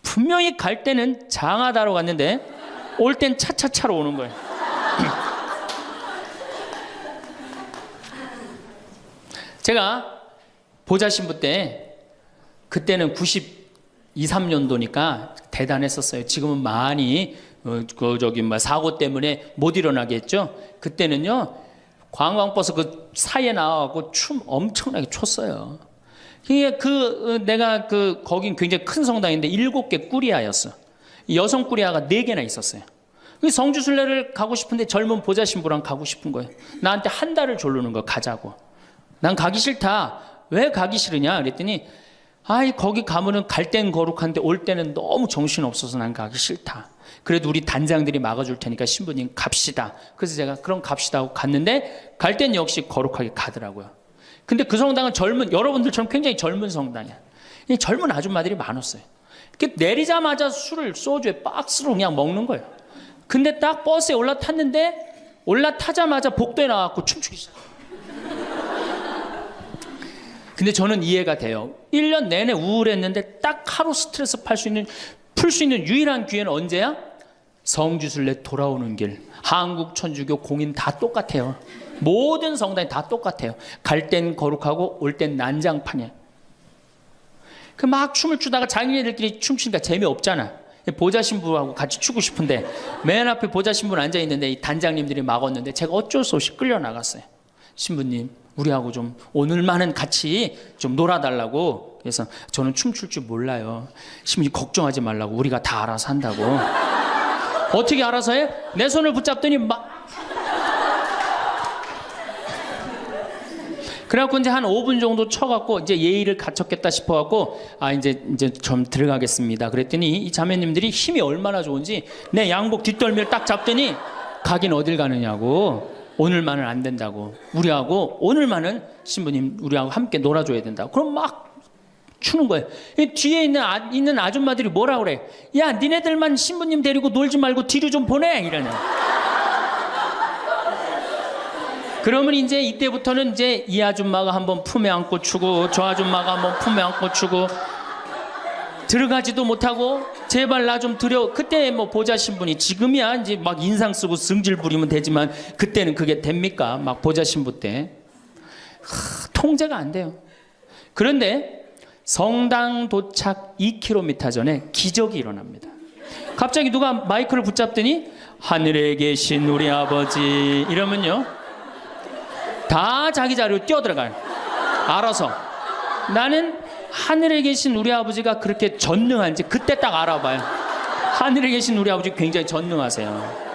분명히 갈 때는 장하다로 갔는데 올 땐 차차차로 오는 거예요. 제가 보좌 신부 때 그때는 92, 3년도니까 대단했었어요. 지금은 많이 사고 때문에 못 일어나게 했죠. 그때는요. 관광버스 그 사이에 나와갖고 춤 엄청나게 췄어요. 이게 내가 거긴 굉장히 큰 성당인데 7개 꾸리아였어. 여성 꾸리아가 4개나 있었어요. 성주순례를 가고 싶은데 젊은 보좌 신부랑 가고 싶은 거예요. 나한테 한 달을 졸르는 거 가자고. 난 가기 싫다. 왜 가기 싫으냐? 그랬더니 거기 가면은 갈 땐 거룩한데 올 때는 너무 정신 없어서 난 가기 싫다. 그래도 우리 단장들이 막아줄 테니까 신부님 갑시다. 그래서 제가 그럼 갑시다 하고 갔는데 갈 땐 역시 거룩하게 가더라고요. 근데 그 성당은 여러분들처럼 굉장히 젊은 성당이야. 젊은 아줌마들이 많았어요. 내리자마자 술을 소주에 박스로 그냥 먹는 거예요. 근데 딱 버스에 올라타자마자 복도에 나와서 춤추기 시작해요. 근데 저는 이해가 돼요. 1년 내내 우울했는데 딱 하루 스트레스 풀 수 있는 유일한 기회는 언제야? 성주순례 돌아오는 길. 한국 천주교 공인 다 똑같아요. 모든 성당이 다 똑같아요. 갈 땐 거룩하고 올 땐 난장판이에요. 막 춤을 추다가 자기네들끼리 춤추니까 재미없잖아. 보좌 신부하고 같이 추고 싶은데 맨 앞에 보좌 신부는 앉아있는데 이 단장님들이 막았는데 제가 어쩔 수 없이 끌려나갔어요. 신부님 우리하고 좀 오늘만은 같이 좀 놀아달라고. 그래서 저는 춤출 줄 몰라요. 신부님 걱정하지 말라고. 우리가 다 알아서 한다고. 어떻게 알아서 해? 내 손을 붙잡더니 그래갖고 이제 한 5분 정도 쳐갖고 이제 예의를 갖췄겠다 싶어갖고 이제 좀 들어가겠습니다. 그랬더니 이 자매님들이 힘이 얼마나 좋은지 내 양복 뒷덜미를 딱 잡더니 가긴 어딜 가느냐고. 오늘만은 안 된다고. 우리하고 오늘만은 신부님 우리하고 함께 놀아줘야 된다고. 그럼 막 추는 거예요. 뒤에 있는 아줌마들이 뭐라 그래? 야 니네들만 신부님 데리고 놀지 말고 뒤로 좀 보내 이러네. 그러면 이제 이때부터는 이제 이 아줌마가 한번 품에 안고 추고 저 아줌마가 한번 품에 안고 추고 들어가지도 못하고 제발 나 좀 들여. 그때 뭐 보좌 신부니 지금이야 이제 막 인상 쓰고 승질 부리면 되지만 그때는 그게 됩니까? 막 보좌 신부 때 통제가 안 돼요. 그런데 성당 도착 2km 전에 기적이 일어납니다. 갑자기 누가 마이크를 붙잡더니 하늘에 계신 우리 아버지 이러면요 다 자기 자리로 뛰어들어가요. 알아서. 나는 하늘에 계신 우리 아버지가 그렇게 전능한지 그때 딱 알아봐요. 하늘에 계신 우리 아버지 굉장히 전능하세요.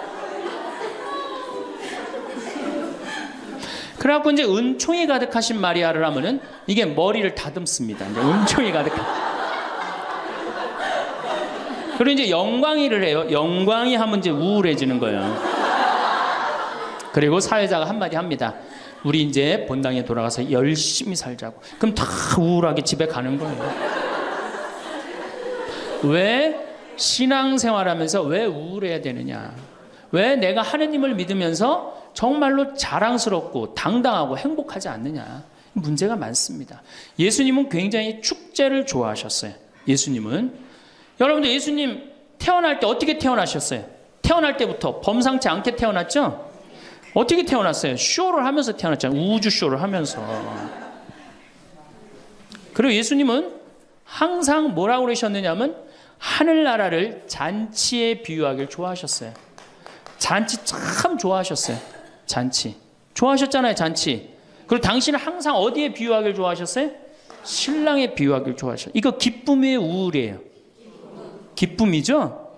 그래갖고 이제 은총이 가득하신 마리아를 하면은 이게 머리를 다듬습니다. 이제 은총이 가득한. 그리고 이제 영광이를 해요. 영광이 하면 이제 우울해지는 거예요. 그리고 사회자가 한마디 합니다. 우리 이제 본당에 돌아가서 열심히 살자고. 그럼 다 우울하게 집에 가는 거예요. 왜 신앙생활하면서 왜 우울해야 되느냐? 왜 내가 하느님을 믿으면서 정말로 자랑스럽고 당당하고 행복하지 않느냐? 문제가 많습니다. 예수님은 굉장히 축제를 좋아하셨어요. 예수님은. 여러분들 예수님 태어날 때 어떻게 태어나셨어요? 태어날 때부터 범상치 않게 태어났죠? 어떻게 태어났어요? 쇼를 하면서 태어났잖아요. 우주 쇼를 하면서. 그리고 예수님은 항상 뭐라고 그러셨느냐면 하늘나라를 잔치에 비유하길 좋아하셨어요. 잔치 참 좋아하셨어요. 잔치. 좋아하셨잖아요, 잔치. 그리고 당신은 항상 어디에 비유하길 좋아하셨어요? 신랑에 비유하길 좋아하셨어요. 이거 기쁨이에요, 우울이에요? 기쁨이죠?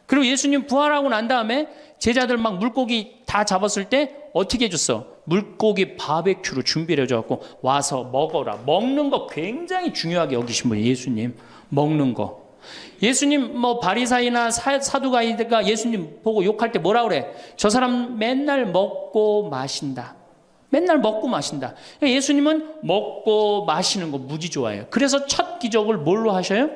그리고 예수님 부활하고 난 다음에 제자들 막 물고기 다 잡았을 때 어떻게 해줬어? 물고기 바베큐로 준비를 해줘갖고 와서 먹어라. 먹는 거 굉장히 중요하게 여기신 분이에요, 예수님. 먹는 거. 예수님 뭐 바리사이나 사두가이가 예수님 보고 욕할 때 뭐라 그래? 저 사람 맨날 먹고 마신다. 맨날 먹고 마신다. 예수님은 먹고 마시는 거 무지 좋아해요. 그래서 첫 기적을 뭘로 하셔요?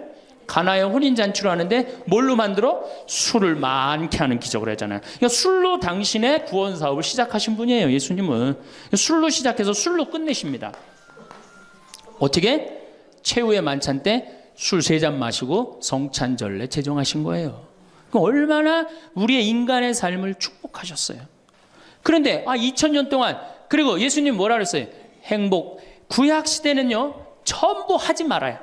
가나의 혼인잔치로 하는데 뭘로 만들어? 술을 많게 하는 기적을 하잖아요. 그러니까 술로 당신의 구원 사업을 시작하신 분이에요, 예수님은. 술로 시작해서 술로 끝내십니다. 어떻게? 최후의 만찬 때 술 3잔 마시고 성찬절례 제정하신 거예요. 얼마나 우리의 인간의 삶을 축복하셨어요. 그런데 2000년 동안, 그리고 예수님 뭐라 그랬어요? 행복. 구약 시대는요, 전부 하지 말아요.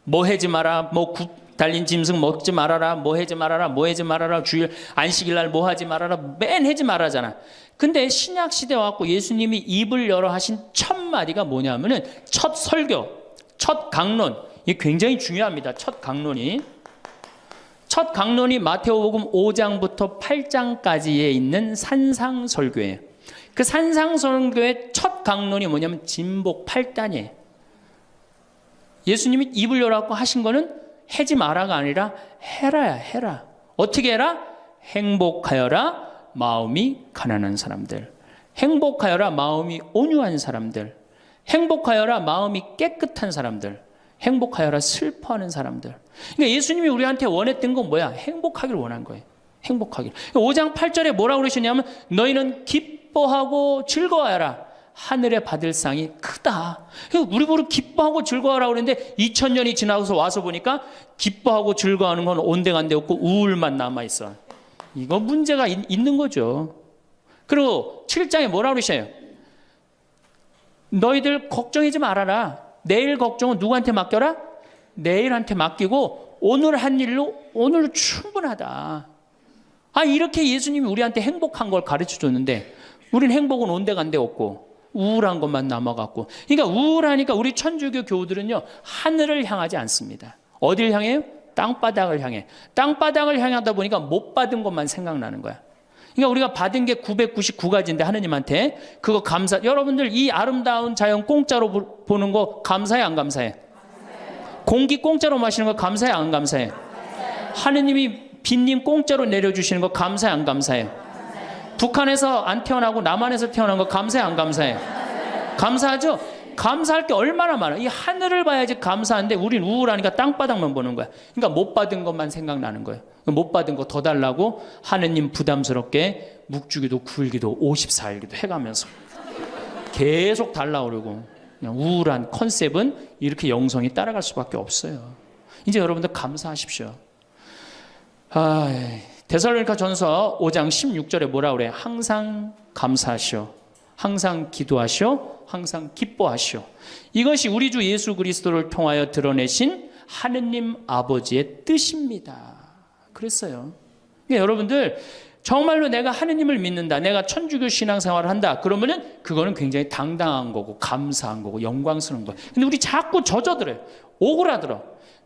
뭐 하지 마라, 뭐 달린 짐승 먹지 말아라, 뭐 하지 말아라, 뭐 하지 말아라, 주일 안식일 날 뭐 하지 말아라, 맨 하지 말아잖아. 근데 신약 시대 와갖고 예수님이 입을 열어 하신 첫 마디가 뭐냐면은 첫 설교, 첫 강론. 이게 굉장히 중요합니다. 첫 강론이 마태복음 5장부터 8장까지에 있는 산상설교예요. 그 산상설교의 첫 강론이 뭐냐면 진복 8단이에요. 예수님이 입을 열어갖고 하신 거는 하지 마라가 아니라 해라야, 해라. 어떻게 해라? 행복하여라 마음이 가난한 사람들, 행복하여라 마음이 온유한 사람들, 행복하여라 마음이 깨끗한 사람들, 행복하여라 슬퍼하는 사람들. 그러니까 예수님이 우리한테 원했던 건 뭐야? 행복하기를 원한 거예요. 행복하기를. 5장 8절에 뭐라고 그러시냐면 너희는 기뻐하고 즐거워하라. 하늘에 받을 상이 크다. 우리 보고 기뻐하고 즐거워하라고 그러는데 2000년이 지나서 와서 보니까 기뻐하고 즐거워하는 건 온데간데 없고 우울만 남아있어. 이거 문제가 있는 거죠. 그리고 7장에 뭐라고 그러셔요? 너희들 걱정하지 말아라. 내일 걱정은 누구한테 맡겨라? 내일한테 맡기고 오늘 한 일로 오늘 충분하다. 이렇게 예수님이 우리한테 행복한 걸 가르쳐 줬는데 우리는 행복은 온데간데 없고 우울한 것만 남아갖고, 그러니까 우울하니까 우리 천주교 교우들은요 하늘을 향하지 않습니다. 어딜 향해요? 땅바닥을 향해. 땅바닥을 향하다 보니까 못 받은 것만 생각나는 거야. 그러니까 우리가 받은 게 999가지인데 하느님한테 그거 감사. 여러분들 이 아름다운 자연 공짜로 보는 거 감사해 안 감사해? 공기 공짜로 마시는 거 감사해 안 감사해? 하느님이 빈님 공짜로 내려주시는 거 감사해 안 감사해? 북한에서 안 태어나고 남한에서 태어난 거 감사해 안 감사해? 감사하죠? 감사할 게 얼마나 많아. 이 하늘을 봐야지 감사한데 우린 우울하니까 땅바닥만 보는 거야. 그러니까 못 받은 것만 생각나는 거예요. 못 받은 거 더 달라고 하느님 부담스럽게 묵주기도 9일기도 54일기도 해가면서 계속 달라고 그러고, 그냥 우울한 컨셉은 이렇게 영성이 따라갈 수밖에 없어요. 이제 여러분들 감사하십시오. 데살로니가 전서 5장 16절에 뭐라 그래? 항상 감사하시오. 항상 기도하시오. 항상 기뻐하시오. 이것이 우리 주 예수 그리스도를 통하여 드러내신 하느님 아버지의 뜻입니다. 그랬어요. 그러니까 여러분들 정말로 내가 하느님을 믿는다, 내가 천주교 신앙생활을 한다, 그러면은 그거는 굉장히 당당한 거고 감사한 거고 영광스러운 거예요. 근데 우리 자꾸 젖어들어요. 오그라들어.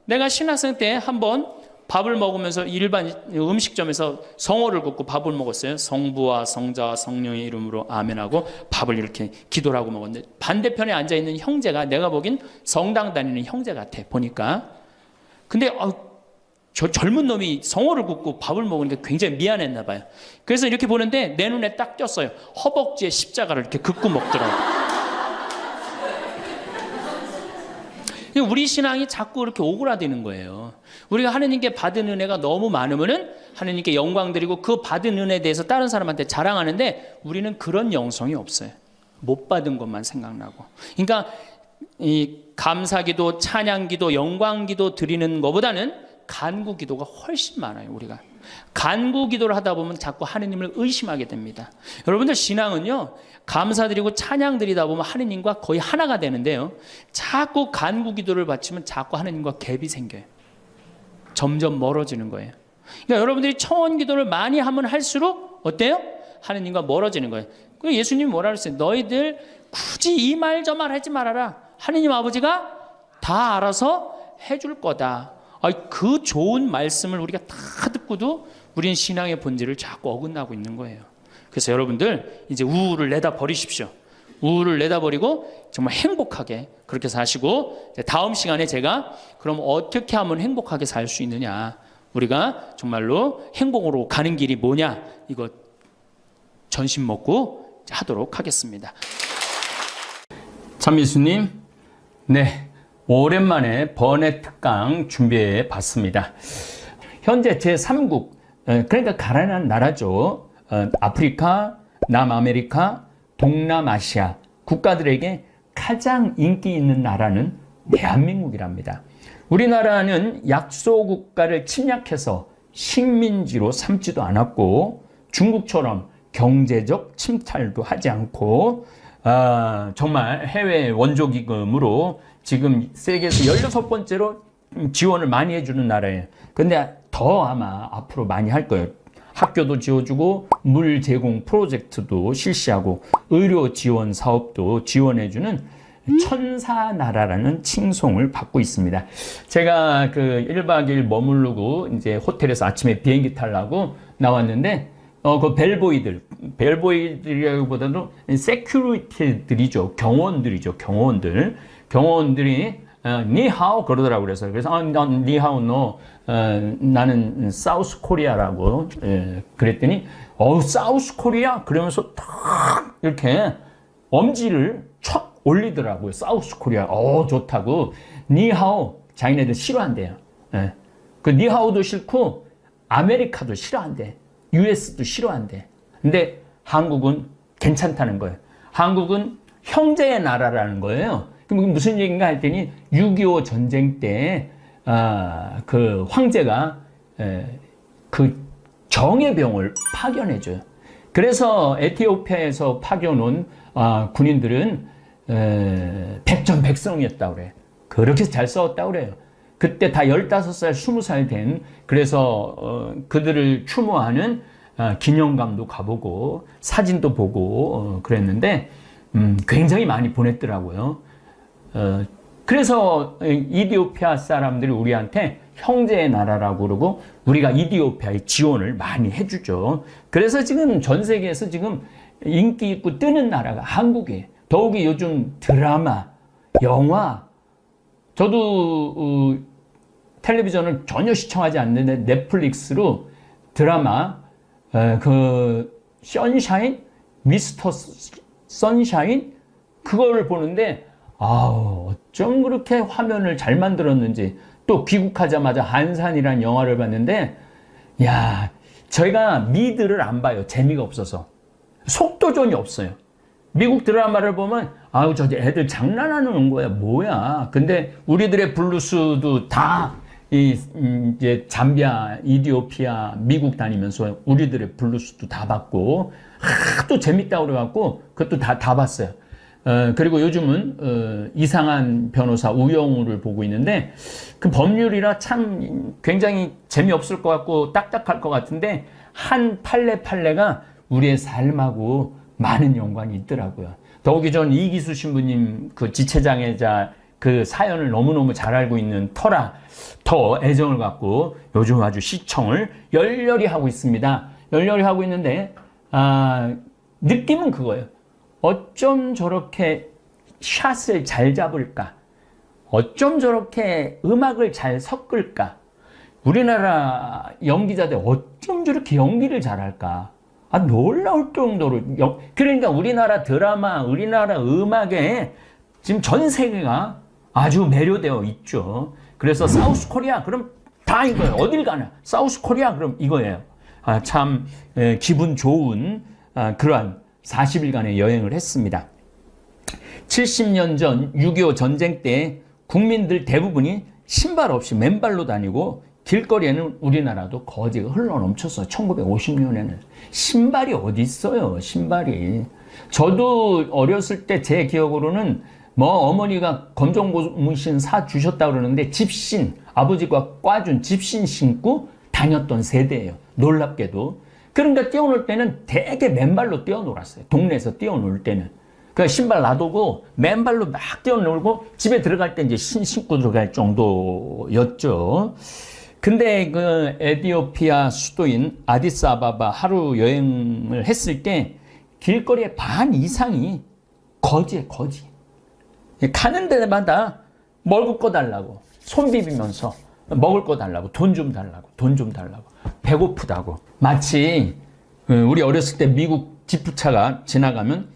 내가 신학생 때 한번 밥을 먹으면서 일반 음식점에서 성호를 긋고 밥을 먹었어요. 성부와 성자와 성령의 이름으로 아멘하고 밥을 이렇게 기도를 하고 먹었는데 반대편에 앉아있는 형제가 내가 보긴 성당 다니는 형제 같아 보니까. 근데 저 젊은 놈이 성호를 긋고 밥을 먹으니까 굉장히 미안했나 봐요. 그래서 이렇게 보는데 내 눈에 딱 띄었어요. 허벅지에 십자가를 이렇게 긋고 먹더라고요. 우리 신앙이 자꾸 이렇게 오그라드는 거예요. 우리가 하느님께 받은 은혜가 너무 많으면은 하느님께 영광 드리고 그 받은 은혜에 대해서 다른 사람한테 자랑하는데 우리는 그런 영성이 없어요. 못 받은 것만 생각나고. 그러니까 이 감사기도, 찬양기도, 영광기도 드리는 것보다는 간구기도가 훨씬 많아요. 우리가 간구기도를 하다 보면 자꾸 하느님을 의심하게 됩니다. 여러분들 신앙은요, 감사드리고 찬양드리다 보면 하느님과 거의 하나가 되는데요, 자꾸 간구기도를 바치면 자꾸 하느님과 갭이 생겨요. 점점 멀어지는 거예요. 그러니까 여러분들이 청원 기도를 많이 하면 할수록 어때요? 하느님과 멀어지는 거예요. 그 예수님이 뭐라 그랬어요? 너희들 굳이 이 말 저 말 하지 말아라. 하느님 아버지가 다 알아서 해줄 거다. 그 좋은 말씀을 우리가 다 듣고도 우리는 신앙의 본질을 자꾸 어긋나고 있는 거예요. 그래서 여러분들 이제 우울을 내다 버리십시오. 우울을 내다 버리고 정말 행복하게 그렇게 사시고, 다음 시간에 제가 그럼 어떻게 하면 행복하게 살 수 있느냐, 우리가 정말로 행복으로 가는 길이 뭐냐, 이거 전심 먹고 하도록 하겠습니다. 참미수님, 네, 오랜만에 번외 특강 준비해 봤습니다. 현재 제3국, 그러니까 가난한 나라죠. 아프리카, 남아메리카, 동남아시아 국가들에게 가장 인기 있는 나라는 대한민국이랍니다. 우리나라는 약소국가를 침략해서 식민지로 삼지도 않았고, 중국처럼 경제적 침탈도 하지 않고, 정말 해외 원조기금으로 지금 세계에서 16번째로 지원을 많이 해주는 나라예요. 근데 더 아마 앞으로 많이 할 거예요. 학교도 지어주고 물 제공 프로젝트도 실시하고 의료 지원 사업도 지원해주는 천사 나라라는 칭송을 받고 있습니다. 제가 그 1박 2일 머무르고 이제 호텔에서 아침에 비행기 타려고 나왔는데, 그 벨보이들이라기보다도 세큐리티들이죠. 경호원들이 니하오 그러더라고요. 그래서 니하오 너 나는 사우스 코리아라고 그랬더니 사우스 코리아 그러면서 탁 이렇게 엄지를 촥 올리더라고요. 사우스 코리아 좋다고. 니하오 자기네들 싫어한대요. 그 니하오도 싫고 아메리카도 싫어한대. US도 싫어한대. 근데 한국은 괜찮다는 거예요. 한국은 형제의 나라라는 거예요. 그럼 무슨 얘기인가 했더니 6.25 전쟁 때 그 황제가 그 정예병을 파견해줘요. 그래서 에티오피아에서 파견 온 군인들은 백전백승이었다고 그래요. 그렇게 잘 싸웠다고 그래요. 그때 다 15살, 20살 된, 그래서 그들을 추모하는 기념관도 가보고 사진도 보고 그랬는데 굉장히 많이 보냈더라고요. 그래서 이디오피아 사람들이 우리한테 형제의 나라라고 그러고 우리가 이디오피아에 지원을 많이 해주죠. 그래서 지금 전 세계에서 지금 인기 있고 뜨는 나라가 한국이에요. 더욱이 요즘 드라마, 영화, 저도 텔레비전을 전혀 시청하지 않는데 넷플릭스로 드라마 그 선샤인, 미스터 선샤인 그거를 보는데 어쩜 그렇게 화면을 잘 만들었는지. 또 귀국하자마자 한산이라는 영화를 봤는데, 야, 저희가 미드를 안 봐요. 재미가 없어서. 속도전이 없어요. 미국 드라마를 보면 저 애들 장난하는 거야 뭐야. 근데 우리들의 블루스도 다 이제 잠비아, 이디오피아, 미국 다니면서 우리들의 블루스도 다 봤고 하도 재밌다고 그래갖고 그것도 다 봤어요. 그리고 요즘은 이상한 변호사 우영우를 보고 있는데, 그 법률이라 참 굉장히 재미없을 것 같고 딱딱할 것 같은데 한 판례가 우리의 삶하고 많은 연관이 있더라고요. 더욱이 전 이기수 신부님 그 지체장애자 그 사연을 너무너무 잘 알고 있는 터라 더 애정을 갖고 요즘 아주 시청을 열렬히 하고 있습니다. 열렬히 하고 있는데 느낌은 그거예요. 어쩜 저렇게 샷을 잘 잡을까? 어쩜 저렇게 음악을 잘 섞을까? 우리나라 연기자들 어쩜 저렇게 연기를 잘할까? 놀라울 정도로. 그러니까 우리나라 드라마, 우리나라 음악에 지금 전 세계가 아주 매료되어 있죠. 그래서 사우스 코리아, 그럼 다 이거예요. 어딜 가나. 사우스 코리아, 그럼 이거예요. 참 기분 좋은 그러한 40일간의 여행을 했습니다. 70년 전 6.25 전쟁 때 국민들 대부분이 신발 없이 맨발로 다니고 길거리에는 우리나라도 거지가 흘러넘쳤어요. 1950년에는. 신발이 어디 있어요, 신발이. 저도 어렸을 때 제 기억으로는 어머니가 검정고무신 사 주셨다 그러는데 집신, 아버지가 꽈준 집신 신고 다녔던 세대예요. 놀랍게도. 그러니까 뛰어놀 때는 되게 맨발로 뛰어놀았어요. 동네에서 뛰어놀 때는. 그 신발 놔두고 맨발로 막 뛰어놀고 집에 들어갈 때 이제 신고 들어갈 정도였죠. 근데 그 에티오피아 수도인 아디스아바바 하루 여행을 했을 때 길거리의 반 이상이 거지에 거지. 가는 데마다 먹을 거 달라고 손 비비면서 먹을 거 달라고 돈 좀 달라고 돈 좀 달라고 배고프다고. 마치 우리 어렸을 때 미국 지프차가 지나가면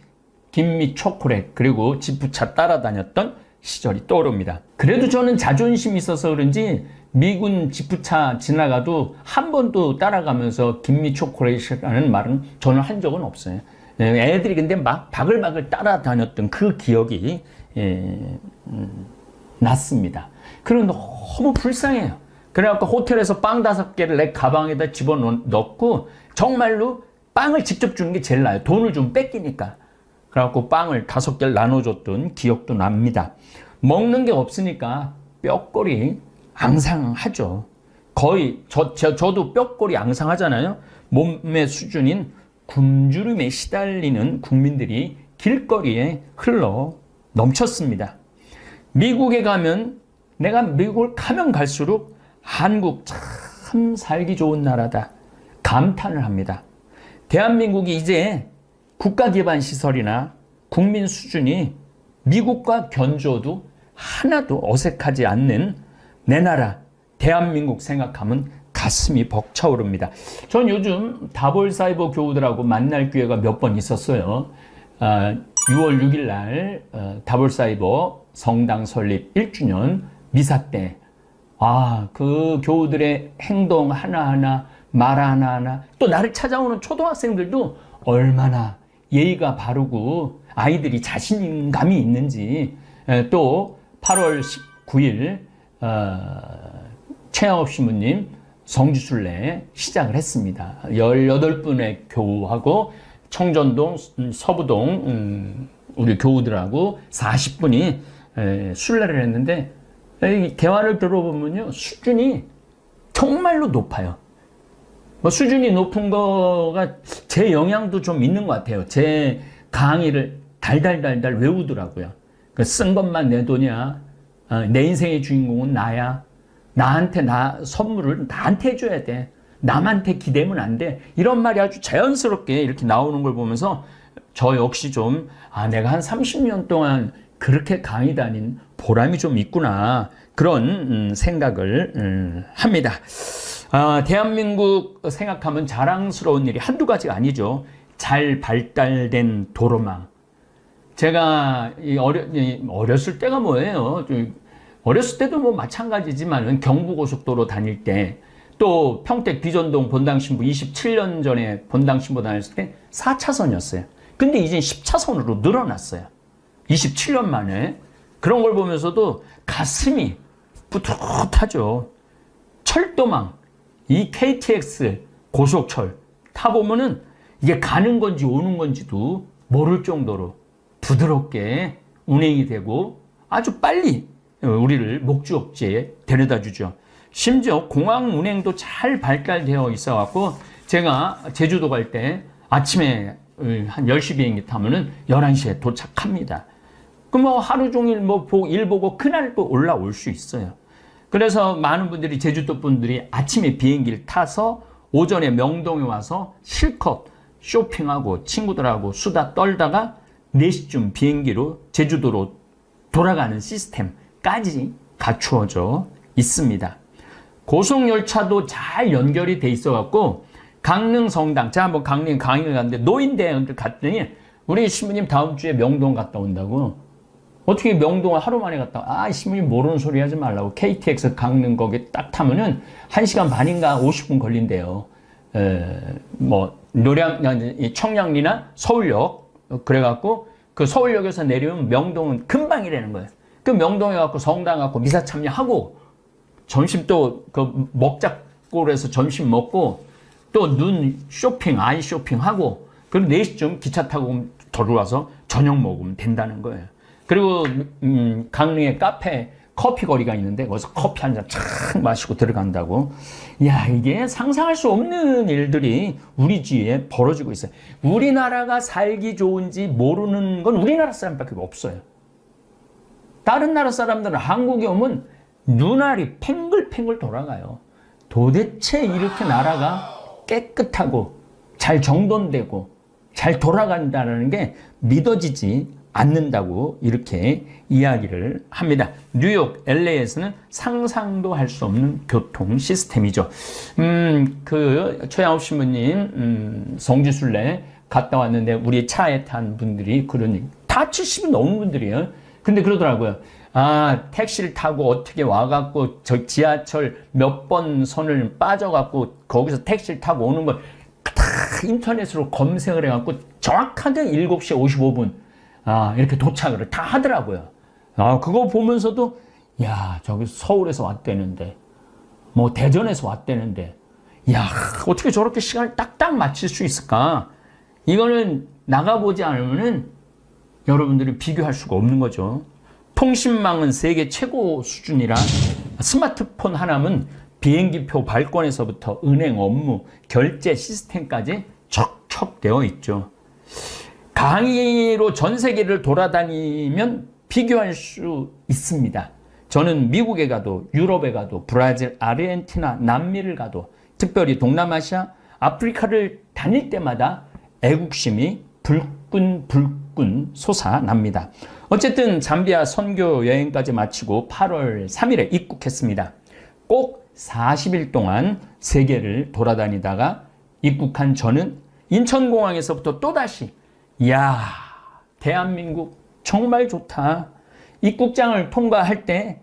김미 초콜릿 그리고 지프차 따라다녔던 시절이 떠오릅니다. 그래도 저는 자존심이 있어서 그런지 미군 지프차 지나가도 한 번도 따라가면서 김미 초콜릿이라는 말은 저는 한 적은 없어요. 애들이 근데 막 바글바글 따라다녔던 그 기억이 났습니다. 그리고 너무 불쌍해요. 그래갖고 호텔에서 빵 5개를 내 가방에다 집어넣고 정말로 빵을 직접 주는 게 제일 나아요. 돈을 좀 뺏기니까. 그래갖고 빵을 5개를 나눠줬던 기억도 납니다. 먹는 게 없으니까 뼈골이 앙상하죠. 거의 저도 뼈골이 앙상하잖아요. 몸의 수준인 굶주림에 시달리는 국민들이 길거리에 흘러 넘쳤습니다. 미국에 가면 내가 미국을 가면 갈수록 한국 참 살기 좋은 나라다 감탄을 합니다. 대한민국이 이제 국가기반시설이나 국민 수준이 미국과 견주어도 하나도 어색하지 않는 내 나라 대한민국 생각하면 가슴이 벅차오릅니다. 전 요즘 다볼사이버 교우들하고 만날 기회가 몇 번 있었어요. 6월 6일 날 다볼사이버 성당 설립 1주년 미사 때 그 교우들의 행동 하나하나 말 하나하나 또 나를 찾아오는 초등학생들도 얼마나 예의가 바르고 아이들이 자신감이 있는지. 또 8월 19일 최양업 신부님 성지순례 시작을 했습니다. 18분의 교우하고 청전동, 서부동 우리 교우들하고 40분이 순례를 했는데 대화를 들어보면요 수준이 정말로 높아요. 뭐 수준이 높은 거가 제 영향도 좀 있는 것 같아요. 제 강의를 달달달달 외우더라고요. 쓴 것만 내 돈이야. 내 인생의 주인공은 나야. 나한테 선물을 나한테 해줘야 돼. 남한테 기대면 안 돼. 이런 말이 아주 자연스럽게 이렇게 나오는 걸 보면서 저 역시 좀 내가 한 30년 동안 그렇게 강의 다닌 보람이 좀 있구나. 그런 생각을 합니다. 대한민국 생각하면 자랑스러운 일이 한두 가지가 아니죠. 잘 발달된 도로망. 제가 어렸을 때가 뭐예요? 어렸을 때도 뭐 마찬가지지만 경부고속도로 다닐 때 또 평택 비전동 본당신부 27년 전에 본당신부 다녔을 때 4차선이었어요. 근데 이제 10차선으로 늘어났어요. 27년 만에. 그런 걸 보면서도 가슴이 뿌듯하죠. 철도망, 이 KTX 고속철 타보면은 이게 가는 건지 오는 건지도 모를 정도로 부드럽게 운행이 되고 아주 빨리 우리를 목적지에 데려다 주죠. 심지어 공항 운행도 잘 발달되어 있어 갖고 제가 제주도 갈 때 아침에 한 10시 비행기 타면은 11시에 도착합니다. 그럼 뭐 하루 종일 일 보고 그날 또 올라올 수 있어요. 그래서 많은 분들이 제주도 분들이 아침에 비행기를 타서 오전에 명동에 와서 실컷 쇼핑하고 친구들하고 수다 떨다가 4시쯤 비행기로 제주도로 돌아가는 시스템까지 갖추어져 있습니다. 고속열차도 잘 연결이 돼 있어갖고 강릉 성당, 제가 한번 강릉 강의를 갔는데 노인대학을 갔더니 우리 신부님 다음 주에 명동 갔다 온다고. 어떻게 명동을 하루 만에 갔다 신부님 모르는 소리 하지 말라고. KTX 강릉 거기 딱 타면은 1시간 반인가 50분 걸린대요. 청량리나 서울역 그래갖고 그 서울역에서 내려오면 명동은 금방이라는 거예요. 그 명동에 가고 성당 가고 미사 참여하고 점심 또 그 먹자골에서 점심 먹고 또 눈 쇼핑, 아이 쇼핑하고 그리고 4시쯤 기차 타고 들어와서 저녁 먹으면 된다는 거예요. 그리고 강릉의 카페 커피 거리가 있는데 거기서 커피 한 잔 착 마시고 들어간다고. 야, 이게 상상할 수 없는 일들이 우리 주위에 벌어지고 있어요. 우리나라가 살기 좋은지 모르는 건 우리나라 사람밖에 없어요. 다른 나라 사람들은 한국에 오면 눈알이 팽글팽글 돌아가요. 도대체 이렇게 나라가 깨끗하고 잘 정돈되고 잘 돌아간다는 게 믿어지지 않는다고 이렇게 이야기를 합니다. 뉴욕, LA에서는 상상도 할 수 없는 교통 시스템이죠. 그 최양업 신부님 성지순례 갔다 왔는데 우리 차에 탄 분들이 그러니 다 70이 넘은 분들이에요. 근데 그러더라고요. 아, 택시를 타고 어떻게 와갖고 저 지하철 몇 번 선을 빠져갖고 거기서 택시를 타고 오는 걸 다 인터넷으로 검색을 해갖고 정확하게 7시 55분 이렇게 도착을 다 하더라고요. 그거 보면서도 야, 저기 서울에서 왔대는데 뭐 대전에서 왔대는데 야, 어떻게 저렇게 시간을 딱딱 맞출 수 있을까? 이거는 나가보지 않으면은 여러분들이 비교할 수가 없는 거죠. 통신망은 세계 최고 수준이라 스마트폰 하나면 비행기표 발권에서부터 은행 업무, 결제 시스템까지 척척 되어 있죠. 강의로 전 세계를 돌아다니면 비교할 수 있습니다. 저는 미국에 가도 유럽에 가도 브라질, 아르헨티나, 남미를 가도 특별히 동남아시아, 아프리카를 다닐 때마다 애국심이 불끈 솟아납니다. 어쨌든 잠비아 선교 여행까지 마치고 8월 3일에 입국했습니다. 꼭 40일 동안 세계를 돌아다니다가 입국한 저는 인천공항에서부터 또다시 이야, 대한민국 정말 좋다. 입국장을 통과할 때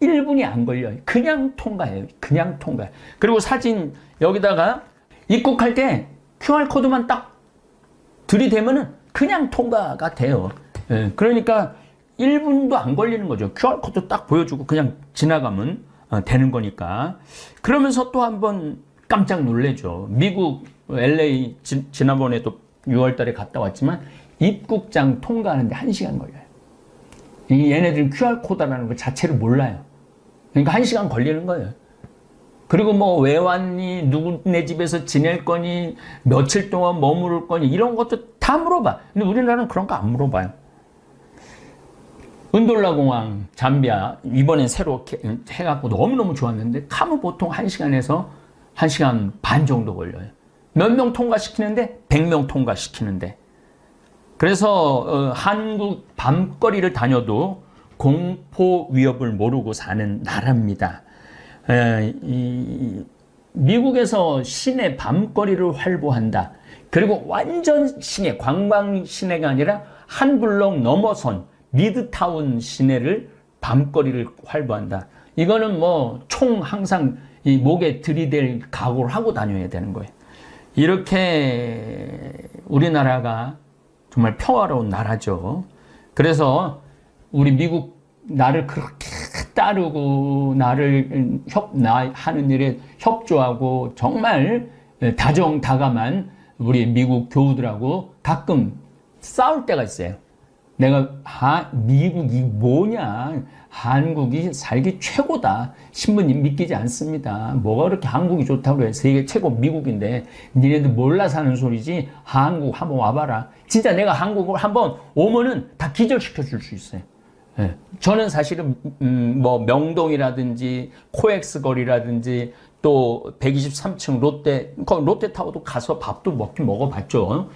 1분이 안 걸려요. 그냥 통과해요. 그냥 통과. 그리고 사진 여기다가 입국할 때 QR코드만 딱 들이대면은 그냥 통과가 돼요. 예, 그러니까 1분도 안 걸리는 거죠. QR코드 딱 보여주고 그냥 지나가면 되는 거니까. 그러면서 또 한번 깜짝 놀래죠. 미국 LA 지난번에도 6월 달에 갔다 왔지만 입국장 통과하는데 1시간 걸려요. 얘네들은 QR코드라는 것 자체를 몰라요. 그러니까 1시간 걸리는 거예요. 그리고 뭐 왜 왔니? 누구네 집에서 지낼 거니? 며칠 동안 머무를 거니? 이런 것도 다 물어봐. 근데 우리나라는 그런 거 안 물어봐요. 은돌라 공항, 잠비아 이번엔 새로 해갖고 너무너무 좋았는데 가면 보통 1시간에서 1시간 반 정도 걸려요. 몇 명 통과시키는데 100명 통과시키는데. 그래서 한국 밤거리를 다녀도 공포 위협을 모르고 사는 나라입니다. 미국에서 시내 밤거리를 활보한다. 그리고 완전 시내, 관광 시내가 아니라 한 블록 넘어선 미드타운 시내를 밤거리를 활보한다. 이거는 뭐 총 항상 이 목에 들이댈 각오를 하고 다녀야 되는 거예요. 이렇게 우리나라가 정말 평화로운 나라죠. 그래서 우리 미국 나를 그렇게 따르고 나를 하는 일에 협조하고 정말 다정다감한 우리 미국 교우들하고 가끔 싸울 때가 있어요. 내가 미국이 뭐냐, 한국이 살기 최고다, 신부님 믿기지 않습니다. 뭐가 그렇게 한국이 좋다고 해. 세계 최고 미국인데 니네들 몰라서 하는 소리지. 한국 한번 와봐라. 진짜 내가 한국을 한번 오면은 다 기절시켜 줄 수 있어요. 네. 저는 사실은 뭐 명동이라든지 코엑스 거리라든지 또 123층 롯데타워도 가서 밥도 먹어봤죠.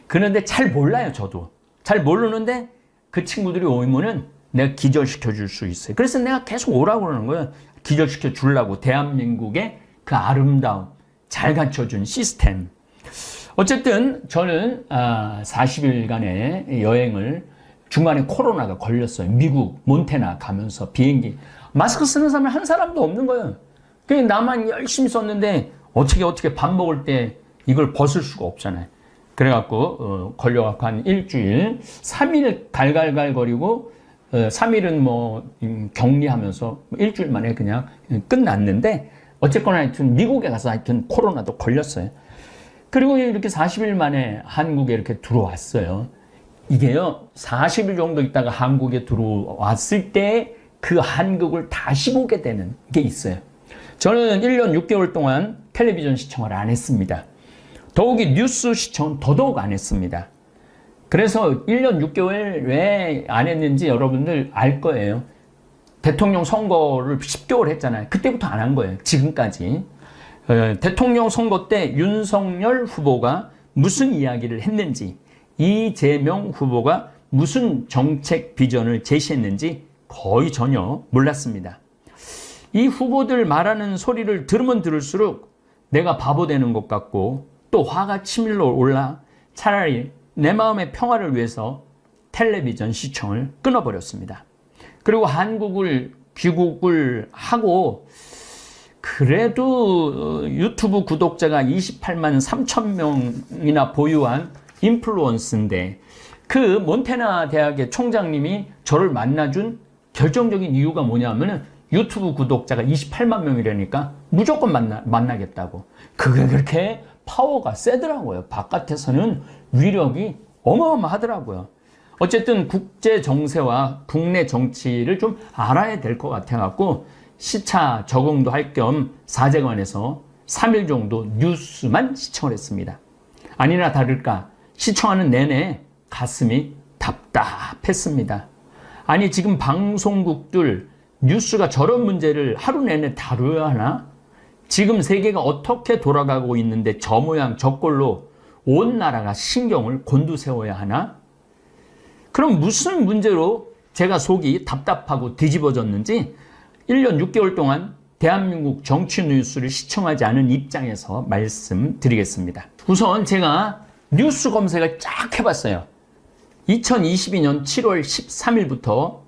그런데 잘 몰라요. 저도 잘 모르는데 그 친구들이 오면은 내가 기절시켜 줄 수 있어요. 그래서 내가 계속 오라고 그러는 거예요. 기절시켜 주려고. 대한민국의 그 아름다움, 잘 갖춰준 시스템. 어쨌든 저는 40일간의 여행을 중간에 코로나가 걸렸어요. 미국 몬태나 가면서 비행기 마스크 쓰는 사람이 한 사람도 없는 거예요. 그냥 나만 열심히 썼는데 어떻게 밥 먹을 때 이걸 벗을 수가 없잖아요. 그래갖고 걸려갖고 한 일주일, 3일 갈갈갈 거리고 3일은 뭐 격리하면서 일주일 만에 그냥 끝났는데 어쨌거나 하여튼 미국에 가서 하여튼 코로나도 걸렸어요. 그리고 이렇게 40일 만에 한국에 이렇게 들어왔어요. 이게요, 40일 정도 있다가 한국에 들어왔을 때 그 한국을 다시 보게 되는 게 있어요. 저는 1년 6개월 동안 텔레비전 시청을 안 했습니다. 더욱이 뉴스 시청은 더더욱 안 했습니다. 그래서 1년 6개월 왜 안 했는지 여러분들 알 거예요. 대통령 선거를 10개월 했잖아요. 그때부터 안 한 거예요. 지금까지. 대통령 선거 때 윤석열 후보가 무슨 이야기를 했는지, 이재명 후보가 무슨 정책 비전을 제시했는지 거의 전혀 몰랐습니다. 이 후보들 말하는 소리를 들으면 들을수록 내가 바보 되는 것 같고 또 화가 치밀러 올라 차라리 내 마음의 평화를 위해서 텔레비전 시청을 끊어버렸습니다. 그리고 한국을 귀국을 하고 그래도 유튜브 구독자가 28만 3천 명이나 보유한 인플루언서인데 그 몬태나 대학의 총장님이 저를 만나준 결정적인 이유가 뭐냐면은 유튜브 구독자가 28만 명이라니까 무조건 만나겠다고. 그게 그렇게 파워가 세더라고요. 바깥에서는 위력이 어마어마하더라고요. 어쨌든 국제 정세와 국내 정치를 좀 알아야 될 것 같아갖고 시차 적응도 할 겸 사제관에서 3일 정도 뉴스만 시청을 했습니다. 아니나 다를까 시청하는 내내 가슴이 답답했습니다. 아니 지금 방송국들 뉴스가 저런 문제를 하루 내내 다루어야 하나? 지금 세계가 어떻게 돌아가고 있는데 저 모양 저 꼴로 온 나라가 신경을 곤두세워야 하나? 그럼 무슨 문제로 제가 속이 답답하고 뒤집어졌는지 1년 6개월 동안 대한민국 정치 뉴스를 시청하지 않은 입장에서 말씀드리겠습니다. 우선 제가 뉴스 검색을 쫙 해봤어요. 2022년 7월 13일부터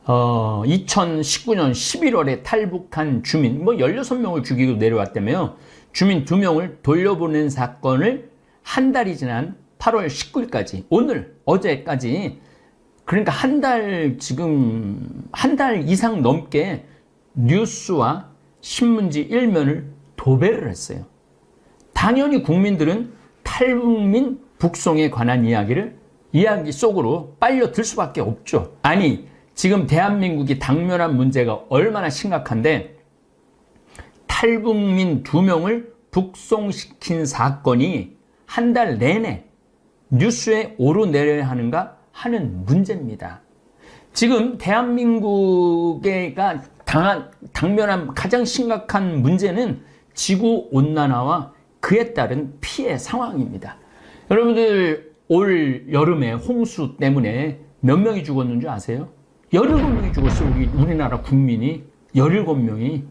2019년 11월에 탈북한 주민 16명을 죽이고 내려왔다며요. 주민 2명을 돌려보낸 사건을 한 달이 지난 8월 19일까지 오늘 어제까지 그러니까 지금 한 달 이상 넘게 뉴스와 신문지 일면을 도배를 했어요. 당연히 국민들은 탈북민 북송에 관한 이야기 속으로 빨려들 수밖에 없죠. 아니 지금 대한민국이 당면한 문제가 얼마나 심각한데 탈북민 2명을 북송시킨 사건이 한 달 내내 뉴스에 오르내려야 하는가 하는 문제입니다. 지금 대한민국가 당면한 가장 심각한 문제는 지구온난화와 그에 따른 피해 상황입니다. 여러분들 올 여름에 홍수 때문에 몇 명이 죽었는 줄 아세요? 17명이 죽었어요. 우리나라 국민이 17명이.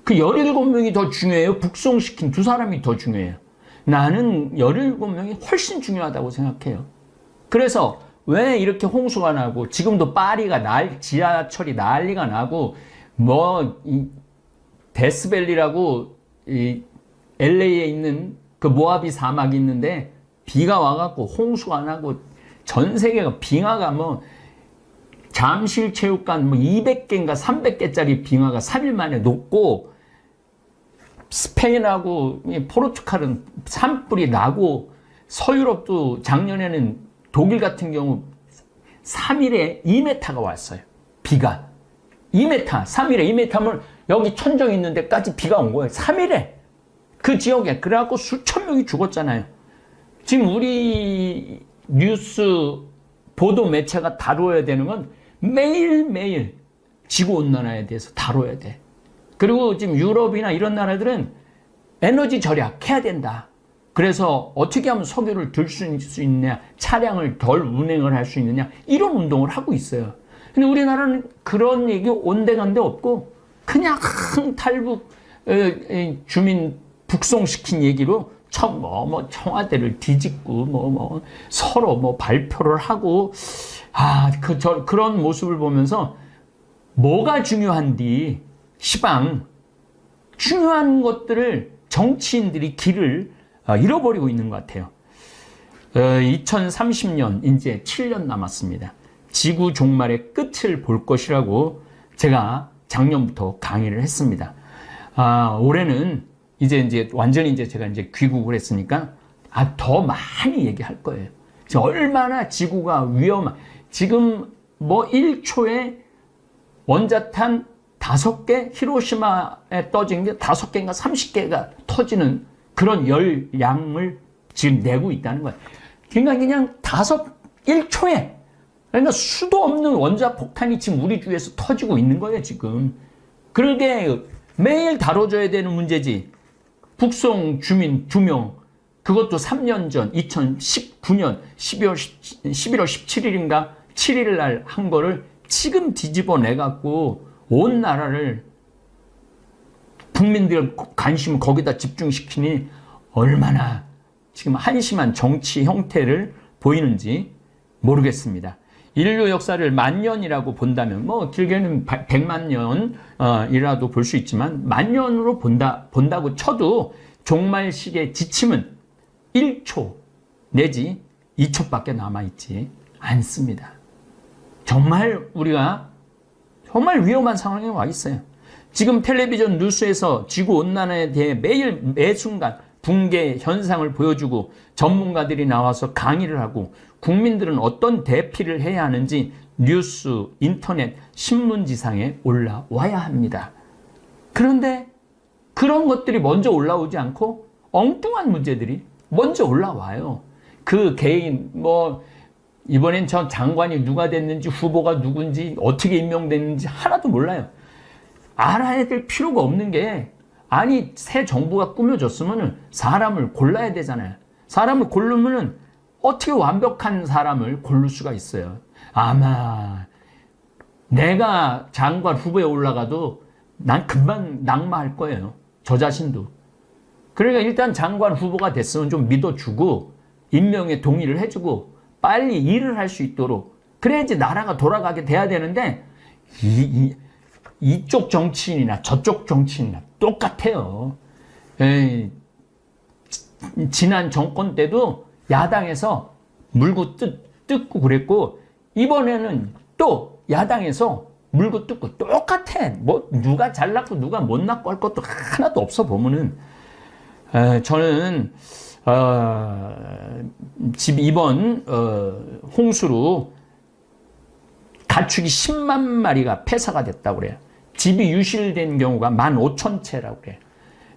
그 17명이 더 중요해요? 북송시킨 2사람이 더 중요해요? 나는 17명이 훨씬 중요하다고 생각해요. 그래서 왜 이렇게 홍수가 나고 지금도 파리가 지하철이 난리가 나고 데스밸리라고 LA에 있는 그 모하비 사막이 있는데 비가 와갖고 홍수가 나고 전 세계가 빙하가 잠실체육관 200개인가 300개짜리 빙하가 3일 만에 녹고 스페인하고 포르투갈은 산불이 나고 서유럽도 작년에는 독일 같은 경우 3일에 2m가 왔어요. 비가. 2m, 3일에 2m면 여기 천정 있는 데까지 비가 온 거예요. 3일에. 그 지역에. 그래갖고 수천 명이 죽었잖아요. 지금 우리 뉴스 보도 매체가 다루어야 되는 건 매일매일 지구온난화에 대해서 다뤄야 돼. 그리고 지금 유럽이나 이런 나라들은 에너지 절약해야 된다. 그래서 어떻게 하면 석유를 들 수 있느냐, 차량을 덜 운행을 할 수 있느냐, 이런 운동을 하고 있어요. 근데 우리나라는 그런 얘기 온데간데 없고 그냥 탈북 주민 북송시킨 얘기로 청와대를 뒤집고 서로 발표를 하고 그런 모습을 보면서 뭐가 중요한디 시방 중요한 것들을 정치인들이 길을 잃어버리고 있는 것 같아요. 2030년 이제 7년 남았습니다. 지구 종말의 끝을 볼 것이라고 제가 작년부터 강의를 했습니다. 올해는 이제 완전히 제가 귀국을 했으니까 더 많이 얘기할 거예요. 얼마나 지구가 지금 1초에 원자탄 5개, 히로시마에 떠진 게 5개인가 30개가 터지는 그런 열량을 지금 내고 있다는 거예요. 그러니까 그냥 1초에 그러니까 수도 없는 원자폭탄이 지금 우리 주위에서 터지고 있는 거예요, 지금. 그러게 매일 다뤄줘야 되는 문제지. 북송 주민 2명, 그것도 3년 전, 2019년 11월 17일인가 7일 날 한 거를 지금 뒤집어 내갖고 온 나라를 국민들 관심을 거기다 집중시키니 얼마나 지금 한심한 정치 형태를 보이는지 모르겠습니다. 인류 역사를 10,000년이라고 본다면 뭐 길게는 100만 년이라도 볼 수 있지만 10,000년으로 본다고 쳐도 종말식의 지침은 1초 내지 2초밖에 남아있지 않습니다. 정말 우리가 정말 위험한 상황에 와 있어요. 지금 텔레비전 뉴스에서 지구온난화에 대해 매일 매순간 붕괴 현상을 보여주고 전문가들이 나와서 강의를 하고 국민들은 어떤 대피를 해야 하는지 뉴스, 인터넷, 신문지상에 올라와야 합니다. 그런데 그런 것들이 먼저 올라오지 않고 엉뚱한 문제들이 먼저 올라와요. 그 개인 이번엔 저 장관이 누가 됐는지 후보가 누군지 어떻게 임명됐는지 하나도 몰라요. 알아야 될 필요가 없는 게 아니 새 정부가 꾸며졌으면 사람을 골라야 되잖아요. 사람을 고르면 어떻게 완벽한 사람을 고를 수가 있어요. 아마 내가 장관 후보에 올라가도 난 금방 낙마할 거예요. 저 자신도. 그러니까 일단 장관 후보가 됐으면 좀 믿어주고 임명에 동의를 해주고 빨리 일을 할 수 있도록 그래야지 나라가 돌아가게 돼야 되는데 이쪽 정치인이나 저쪽 정치인이나 똑같아요. 지난 정권 때도 야당에서 물고 뜯고 그랬고 이번에는 또 야당에서 물고 뜯고 똑같아. 뭐 누가 잘났고 누가 못났고 할 것도 하나도 없어 보면은 저는 이번 홍수로 가축이 10만 마리가 폐사가 됐다고 그래요. 집이 유실된 경우가 15,000채라고 그래요.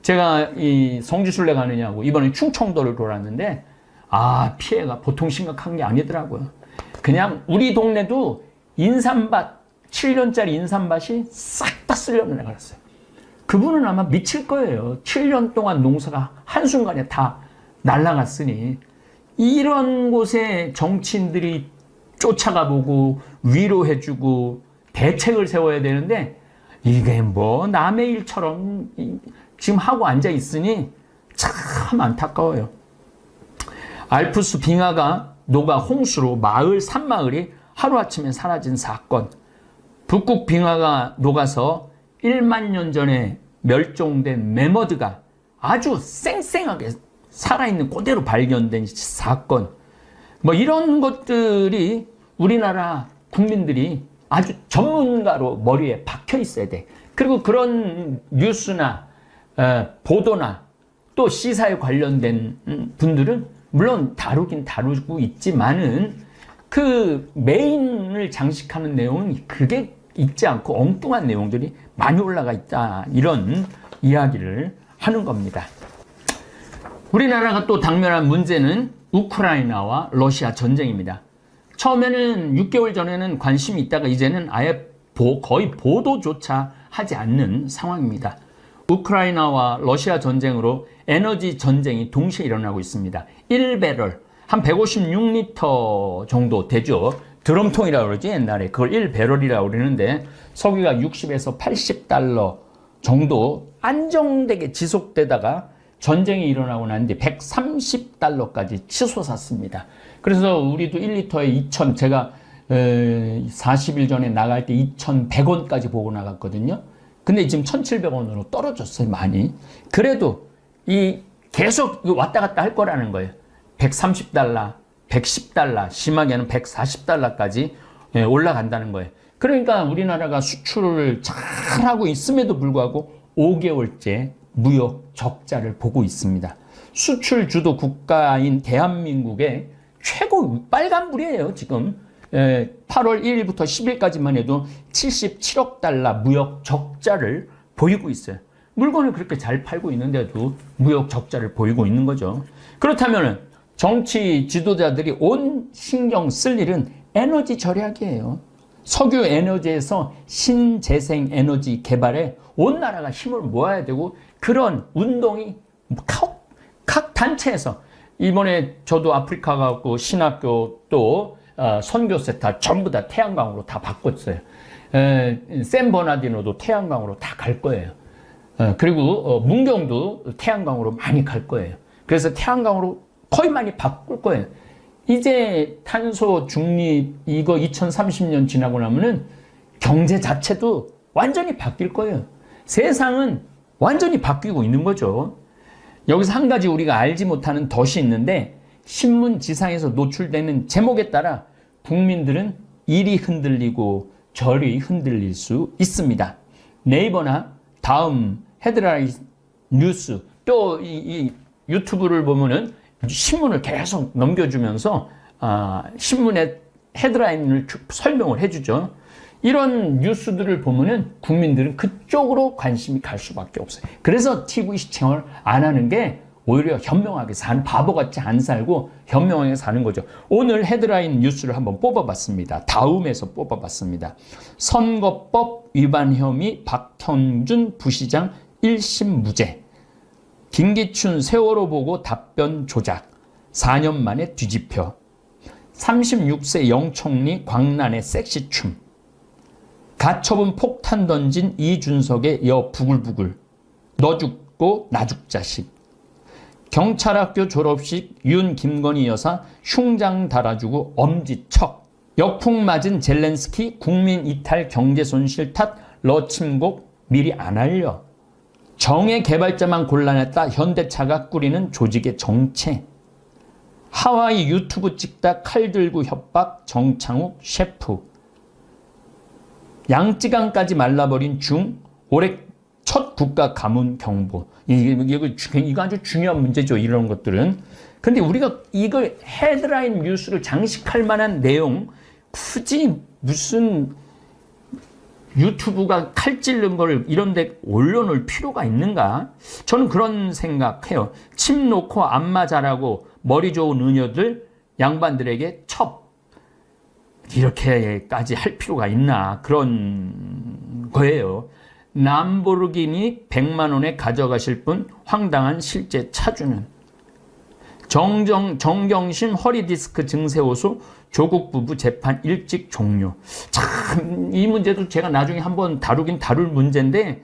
제가 이 성지순례 가느냐고 이번에 충청도를 돌았는데 피해가 보통 심각한 게 아니더라고요. 그냥 우리 동네도 인삼밭 7년짜리 인삼밭이 싹 다 쓸려는 애가 있어요. 그분은 아마 미칠 거예요. 7년 동안 농사가 한순간에 다 날아갔으니 이런 곳에 정치인들이 쫓아가 보고 위로해주고 대책을 세워야 되는데 이게 뭐 남의 일처럼 지금 하고 앉아 있으니 참 안타까워요. 알프스 빙하가 녹아 홍수로 마을 산마을이 하루아침에 사라진 사건. 북극 빙하가 녹아서 1만 년 전에 멸종된 매머드가 아주 쌩쌩하게 살아있는 그대로 발견된 사건. 뭐 이런 것들이 우리나라 국민들이 아주 전문가로 머리에 박혀 있어야 돼. 그리고 그런 뉴스나 보도나 또 시사에 관련된 분들은 물론 다루긴 다루고 있지만은 그 메인을 장식하는 내용은 그게 있지 않고 엉뚱한 내용들이 많이 올라가 있다. 이런 이야기를 하는 겁니다. 우리나라가 또 당면한 문제는 우크라이나와 러시아 전쟁입니다. 처음에는 6개월 전에는 관심이 있다가 이제는 아예 거의 보도조차 하지 않는 상황입니다. 우크라이나와 러시아 전쟁으로 에너지 전쟁이 동시에 일어나고 있습니다. 1배럴, 한 156리터 정도 되죠. 드럼통이라고 그러지 옛날에. 그걸 1배럴이라고 그러는데 석유가 60에서 80달러 정도 안정되게 지속되다가 전쟁이 일어나고 난 뒤 130달러까지 치솟았습니다. 그래서 우리도 1리터에 2,000, 제가 40일 전에 나갈 때 2,100원까지 보고 나갔거든요. 근데 지금 1,700원으로 떨어졌어요, 많이. 그래도 계속 왔다 갔다 할 거라는 거예요. 130달러, 110달러, 심하게는 140달러까지 올라간다는 거예요. 그러니까 우리나라가 수출을 잘하고 있음에도 불구하고 5개월째 무역 적자를 보고 있습니다. 수출 주도 국가인 대한민국의 최고 빨간불이에요, 지금. 8월 1일부터 10일까지만 해도 77억 달러 무역 적자를 보이고 있어요. 물건을 그렇게 잘 팔고 있는데도 무역 적자를 보이고 있는 거죠. 그렇다면 정치 지도자들이 온 신경 쓸 일은 에너지 절약이에요. 석유 에너지에서 신재생 에너지 개발에 온 나라가 힘을 모아야 되고, 그런 운동이 각 단체에서, 이번에 저도 아프리카 가고 신학교 또 선교센터 전부 다 태양광으로 다 바꿨어요. 샌버나디노도 태양광으로 다 갈 거예요. 그리고 문경도 태양광으로 많이 갈 거예요. 그래서 태양광으로 거의 많이 바꿀 거예요. 이제 탄소 중립 이거 2030년 지나고 나면은 경제 자체도 완전히 바뀔 거예요. 세상은 완전히 바뀌고 있는 거죠. 여기서 한 가지 우리가 알지 못하는 덫이 있는데, 신문 지상에서 노출되는 제목에 따라 국민들은 이리 흔들리고 저리 흔들릴 수 있습니다. 네이버나 다음 헤드라인 뉴스, 또 이 유튜브를 보면은 신문을 계속 넘겨주면서 신문의 헤드라인을 설명을 해주죠. 이런 뉴스들을 보면은 국민들은 그쪽으로 관심이 갈 수밖에 없어요. 그래서 TV 시청을 안 하는 게 오히려 현명하게 사는, 바보같이 안 살고 현명하게 사는 거죠. 오늘 헤드라인 뉴스를 한번 뽑아봤습니다. 다음에서 뽑아봤습니다. 선거법 위반 혐의 박형준 부시장 1심 무죄. 김기춘 세월호 보고 답변 조작. 4년 만에 뒤집혀. 36세 영총리 광란의 섹시춤. 가처분 폭탄 던진 이준석의 여 부글부글. 너 죽고 나 죽자식. 경찰학교 졸업식 윤 김건희 여사 흉장 달아주고 엄지척. 역풍 맞은 젤렌스키 국민 이탈 경제 손실 탓 러침곡 미리 안 알려. 정의 개발자만 곤란했다 현대차가 꾸리는 조직의 정체. 하와이 유튜브 찍다 칼 들고 협박 정창욱 셰프. 양쯔강까지 말라버린 중 올해 첫 국가 가뭄 경보. 이거 아주 중요한 문제죠. 이런 것들은. 근데 우리가 이걸 헤드라인 뉴스를 장식할 만한 내용, 굳이 무슨 유튜브가 칼 찔른 걸 이런 데 올려놓을 필요가 있는가? 저는 그런 생각해요. 침 놓고 안마 잘하고 머리 좋은 은여들 양반들에게 첩. 이렇게까지 할 필요가 있나? 그런 거예요. 람보르기니 100만 원에 가져가실 분 황당한 실제 차주는. 정경심 허리디스크 증세 호소 조국 부부 재판 일찍 종료. 참, 이 문제도 제가 나중에 한번 다룰 문제인데,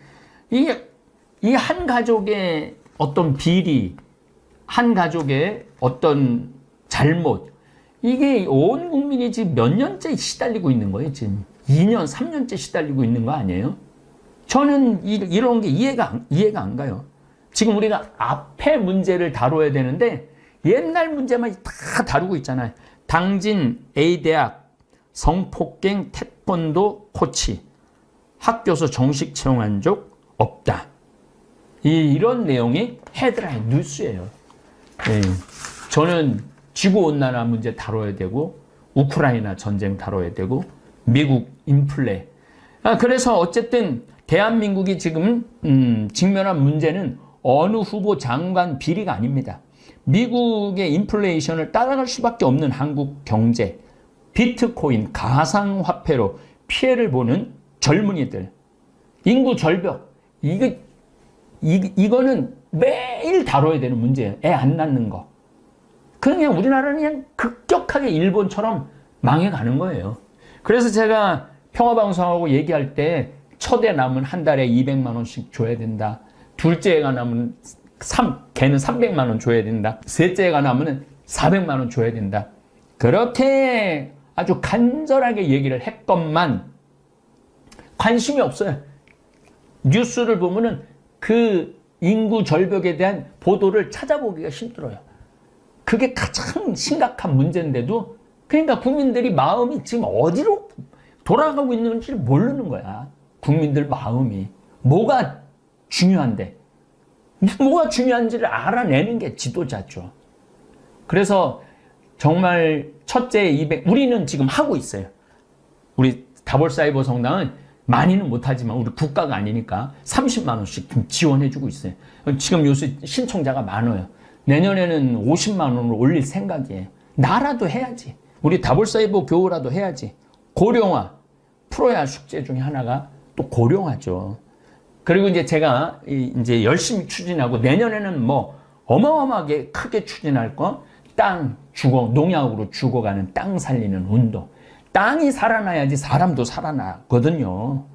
이 한 가족의 어떤 비리, 한 가족의 어떤 잘못, 이게 온 국민이 지금 몇 년째 시달리고 있는 거예요. 지금 2년, 3년째 시달리고 있는 거 아니에요? 저는 이런 게 이해가 안 가요. 지금 우리가 앞에 문제를 다뤄야 되는데 옛날 문제만 다 다루고 있잖아요. 당진 A대학 성폭행 태권도 코치 학교에서 정식 채용한 적 없다. 이런 내용이 헤드라인 뉴스예요. 네. 저는 지구온난화 문제 다뤄야 되고, 우크라이나 전쟁 다뤄야 되고, 미국 인플레. 그래서 어쨌든 대한민국이 지금 직면한 문제는 어느 후보 장관 비리가 아닙니다. 미국의 인플레이션을 따라갈 수밖에 없는 한국 경제, 비트코인, 가상화폐로 피해를 보는 젊은이들, 인구 절벽, 이거는 매일 다뤄야 되는 문제예요. 애 안 낳는 거. 그냥 우리나라는 그냥 급격하게 일본처럼 망해가는 거예요. 그래서 제가 평화방송하고 얘기할 때 첫 애 낳으면 한 달에 200만 원씩 줘야 된다. 둘째 애가 낳으면 걔는 300만 원 줘야 된다. 셋째 애가 낳으면 400만 원 줘야 된다. 그렇게 아주 간절하게 얘기를 했건만 관심이 없어요. 뉴스를 보면은 그 인구 절벽에 대한 보도를 찾아보기가 힘들어요. 그게 가장 심각한 문제인데도, 그러니까 국민들이 마음이 지금 어디로 돌아가고 있는지를 모르는 거야. 국민들 마음이. 뭐가 중요한데. 뭐가 중요한지를 알아내는 게 지도자죠. 그래서 정말 첫째 200, 우리는 지금 하고 있어요. 우리 다볼사이버 성당은 많이는 못하지만 우리 국가가 아니니까 30만 원씩 좀 지원해주고 있어요. 지금 요새 신청자가 많아요. 내년에는 50만 원으로 올릴 생각이에요. 나라도 해야지. 우리 다볼사이버 교우라도 해야지. 고령화, 풀어야 할 숙제 중에 하나가 또 고령화죠. 그리고 이제 제가 이제 열심히 추진하고 내년에는 뭐 어마어마하게 크게 추진할 거, 땅 농약으로 죽어가는 땅 살리는 운동. 땅이 살아나야지 사람도 살아나거든요.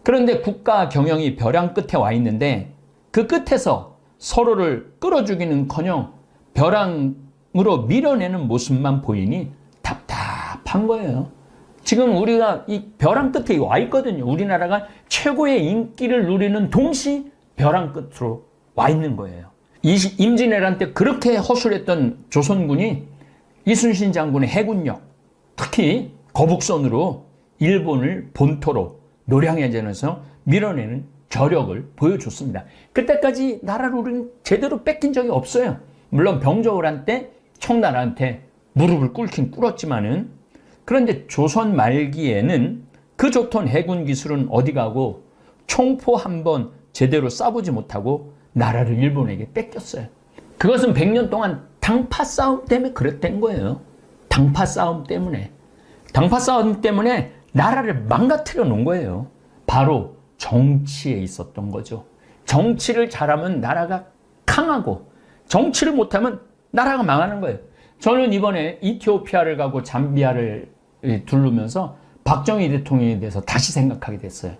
그런데 국가 경영이 벼랑 끝에 와 있는데 그 끝에서 서로를 끌어주기는커녕 벼랑으로 밀어내는 모습만 보이니 답답한 거예요. 지금 우리가 이 벼랑 끝에 와 있거든요. 우리나라가 최고의 인기를 누리는 동시 벼랑 끝으로 와 있는 거예요. 임진왜란 때 그렇게 허술했던 조선군이 이순신 장군의 해군력, 특히 거북선으로 일본을 본토로 노량해전에서 밀어내는 저력을 보여줬습니다. 그때까지 나라를 우리는 제대로 뺏긴 적이 없어요. 물론 병조를 한 때 청나라한테 무릎을 꿇긴 꿇었지만은, 그런데 조선 말기에는 그 좋던 해군 기술은 어디 가고 총포 한 번 제대로 쏴보지 못하고 나라를 일본에게 뺏겼어요. 그것은 100년 동안 당파 싸움 때문에 그랬던 거예요. 당파 싸움 때문에. 당파 싸움 때문에 나라를 망가뜨려 놓은 거예요. 바로 정치에 있었던 거죠. 정치를 잘하면 나라가 강하고 정치를 못하면 나라가 망하는 거예요. 저는 이번에 이티오피아를 가고 잠비아를 두르면서 박정희 대통령에 대해서 다시 생각하게 됐어요.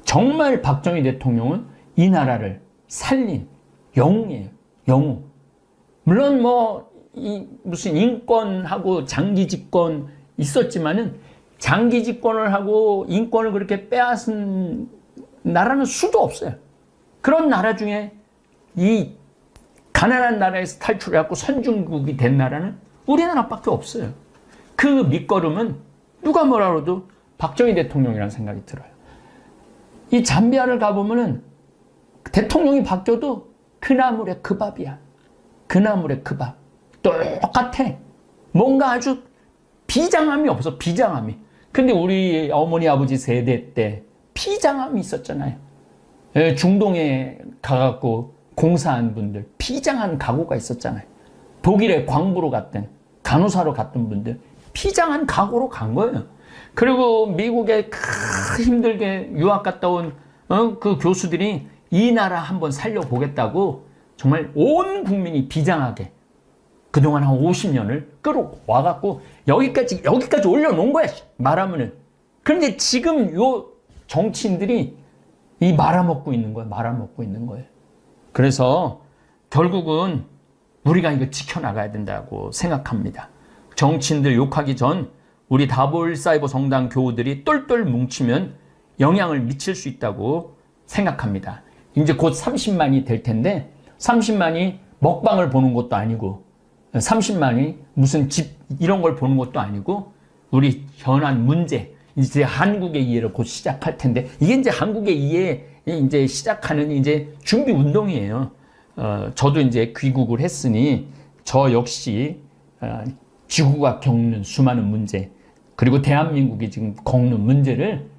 정말 박정희 대통령은 이 나라를 살린 영웅이에요. 영웅. 물론 무슨 인권하고 장기 집권 있었지만은 장기 집권을 하고 인권을 그렇게 빼앗은 나라는 수도 없어요. 그런 나라 중에 이 가난한 나라에서 탈출해갖고 선진국이 된 나라는 우리나라밖에 없어요. 그 밑거름은 누가 뭐라 해도 박정희 대통령이라는 생각이 들어요. 이 잠비아를 가보면은 대통령이 바뀌어도 그 나물의 그 밥이야. 그 나물의 그 밥. 똑같아. 뭔가 아주 비장함이 없어. 비장함이. 근데 우리 어머니 아버지 세대 때 비장함이 있었잖아요. 중동에 가갖고 공사한 분들 비장한 각오가 있었잖아요. 독일에 광부로 갔던 간호사로 갔던 분들 비장한 각오로 간 거예요. 그리고 미국에 힘들게 유학 갔다 온 그 교수들이 이 나라 한번 살려보겠다고 정말 온 국민이 비장하게 그동안 한 50년을 끌어와갖고 여기까지 올려놓은 거야. 말하면은. 그런데 지금 요 정치인들이 이 말아먹고 있는 거예요. 말아먹고 있는 거예요. 그래서 결국은 우리가 이거 지켜나가야 된다고 생각합니다. 정치인들 욕하기 전 우리 다볼사이버 성당 교우들이 똘똘 뭉치면 영향을 미칠 수 있다고 생각합니다. 이제 곧 30만이 될 텐데 30만이 먹방을 보는 것도 아니고 30만이 무슨 집 이런 걸 보는 것도 아니고 우리 현안 문제, 이제 한국의 이해를 곧 시작할 텐데 이게 이제 한국의 이해 이제 시작하는 이제 준비 운동이에요. 저도 이제 귀국을 했으니 저 역시 지구가 겪는 수많은 문제 그리고 대한민국이 지금 겪는 문제를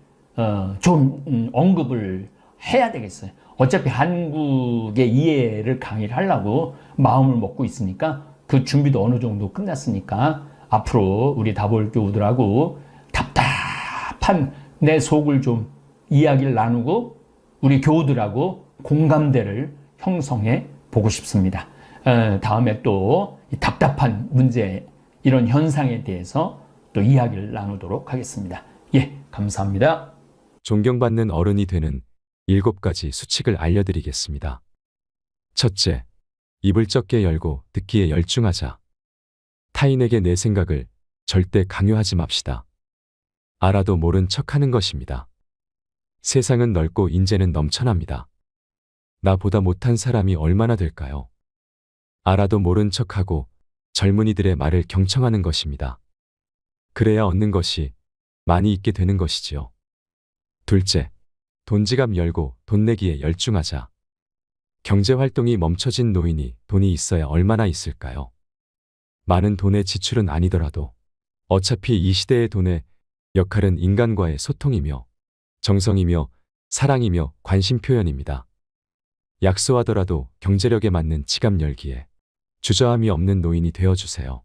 좀 언급을 해야 되겠어요. 어차피 한국의 이해를 강의를 하려고 마음을 먹고 있으니까 그 준비도 어느 정도 끝났으니까 앞으로 우리 다볼 교우들하고 답답한 내 속을 좀 이야기를 나누고 우리 교우들하고 공감대를 형성해 보고 싶습니다. 다음에 또 답답한 문제 이런 현상에 대해서 또 이야기를 나누도록 하겠습니다. 예, 감사합니다. 존경받는 어른이 되는 7가지 수칙을 알려드리겠습니다. 첫째, 입을 적게 열고 듣기에 열중하자. 타인에게 내 생각을 절대 강요하지 맙시다. 알아도 모른 척하는 것입니다. 세상은 넓고 인재는 넘쳐납니다. 나보다 못한 사람이 얼마나 될까요? 알아도 모른 척하고 젊은이들의 말을 경청하는 것입니다. 그래야 얻는 것이 많이 있게 되는 것이지요. 둘째, 돈지갑 열고 돈 내기에 열중하자. 경제활동이 멈춰진 노인이 돈이 있어야 얼마나 있을까요? 많은 돈의 지출은 아니더라도 어차피 이 시대의 돈의 역할은 인간과의 소통이며 정성이며 사랑이며 관심 표현입니다. 약소하더라도 경제력에 맞는 지갑 열기에 주저함이 없는 노인이 되어주세요.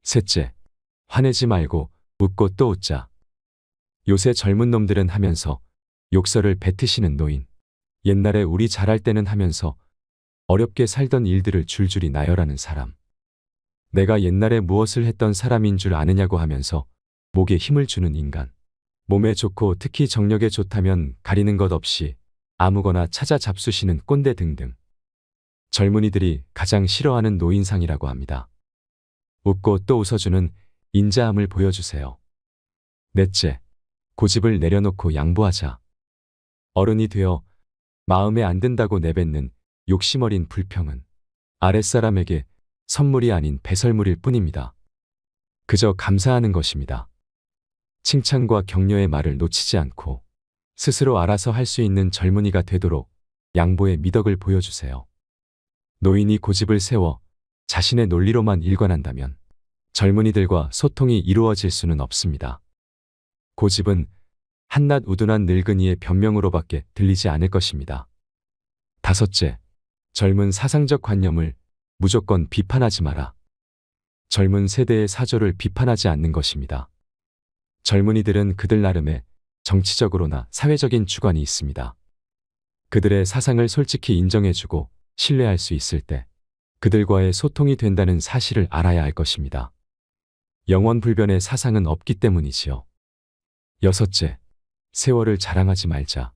셋째, 화내지 말고 웃고 또 웃자. 요새 젊은 놈들은 하면서 욕설을 뱉으시는 노인. 옛날에 우리 잘할 때는 하면서 어렵게 살던 일들을 줄줄이 나열하는 사람. 내가 옛날에 무엇을 했던 사람인 줄 아느냐고 하면서 목에 힘을 주는 인간. 몸에 좋고 특히 정력에 좋다면 가리는 것 없이 아무거나 찾아 잡수시는 꼰대 등등. 젊은이들이 가장 싫어하는 노인상이라고 합니다. 웃고 또 웃어주는 인자함을 보여주세요. 넷째, 고집을 내려놓고 양보하자. 어른이 되어 마음에 안 든다고 내뱉는 욕심어린 불평은 아랫사람에게 선물이 아닌 배설물일 뿐입니다. 그저 감사하는 것입니다. 칭찬과 격려의 말을 놓치지 않고 스스로 알아서 할 수 있는 젊은이가 되도록 양보의 미덕을 보여주세요. 노인이 고집을 세워 자신의 논리로만 일관한다면 젊은이들과 소통이 이루어질 수는 없습니다. 고집은 한낱 우둔한 늙은이의 변명으로밖에 들리지 않을 것입니다. 다섯째, 젊은 사상적 관념을 무조건 비판하지 마라. 젊은 세대의 사조를 비판하지 않는 것입니다. 젊은이들은 그들 나름의 정치적으로나 사회적인 주관이 있습니다. 그들의 사상을 솔직히 인정해주고 신뢰할 수 있을 때 그들과의 소통이 된다는 사실을 알아야 할 것입니다. 영원불변의 사상은 없기 때문이지요. 여섯째, 세월을 자랑하지 말자.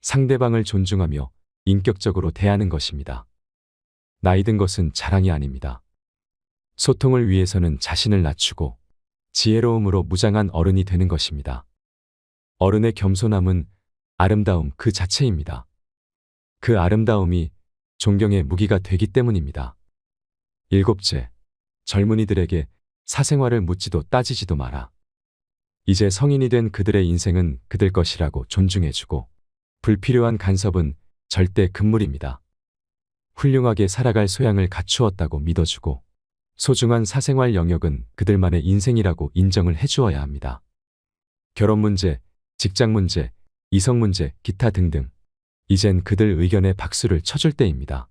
상대방을 존중하며 인격적으로 대하는 것입니다. 나이 든 것은 자랑이 아닙니다. 소통을 위해서는 자신을 낮추고 지혜로움으로 무장한 어른이 되는 것입니다. 어른의 겸손함은 아름다움 그 자체입니다. 그 아름다움이 존경의 무기가 되기 때문입니다. 일곱째, 젊은이들에게 사생활을 묻지도 따지지도 마라. 이제 성인이 된 그들의 인생은 그들 것이라고 존중해주고 불필요한 간섭은 절대 금물입니다. 훌륭하게 살아갈 소양을 갖추었다고 믿어주고 소중한 사생활 영역은 그들만의 인생이라고 인정을 해주어야 합니다. 결혼 문제, 직장 문제, 이성 문제, 기타 등등. 이젠 그들 의견에 박수를 쳐줄 때입니다.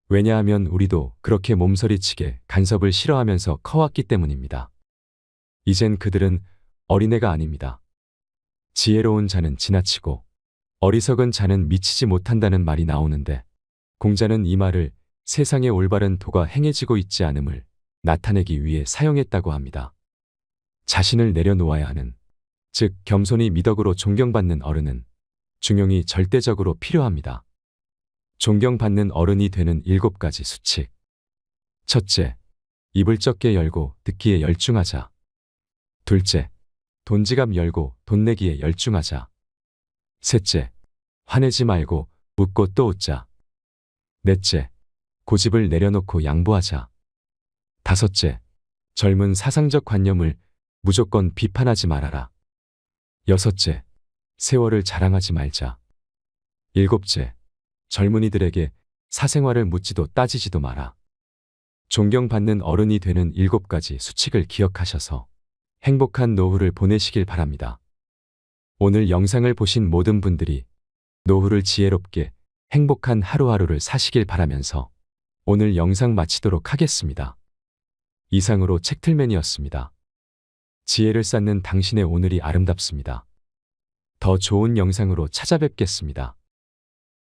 왜냐하면 우리도 그렇게 몸서리치게 간섭을 싫어하면서 커왔기 때문입니다. 이젠 그들은 어린애가 아닙니다. 지혜로운 자는 지나치고 어리석은 자는 미치지 못한다는 말이 나오는데 공자는 이 말을 세상의 올바른 도가 행해지고 있지 않음을 나타내기 위해 사용했다고 합니다. 자신을 내려놓아야 하는, 즉 겸손이 미덕으로 존경받는 어른은 중용이 절대적으로 필요합니다. 존경받는 어른이 되는 7가지 수칙. 첫째, 입을 적게 열고 듣기에 열중하자. 둘째, 돈지갑 열고 돈 내기에 열중하자. 셋째, 화내지 말고 웃고 또 웃자. 넷째, 고집을 내려놓고 양보하자. 다섯째, 젊은 사상적 관념을 무조건 비판하지 말아라. 여섯째, 세월을 자랑하지 말자. 일곱째, 젊은이들에게 사생활을 묻지도 따지지도 마라. 존경받는 어른이 되는 7가지 수칙을 기억하셔서 행복한 노후를 보내시길 바랍니다. 오늘 영상을 보신 모든 분들이 노후를 지혜롭게 행복한 하루하루를 사시길 바라면서 오늘 영상 마치도록 하겠습니다. 이상으로 책틀맨이었습니다. 지혜를 쌓는 당신의 오늘이 아름답습니다. 더 좋은 영상으로 찾아뵙겠습니다.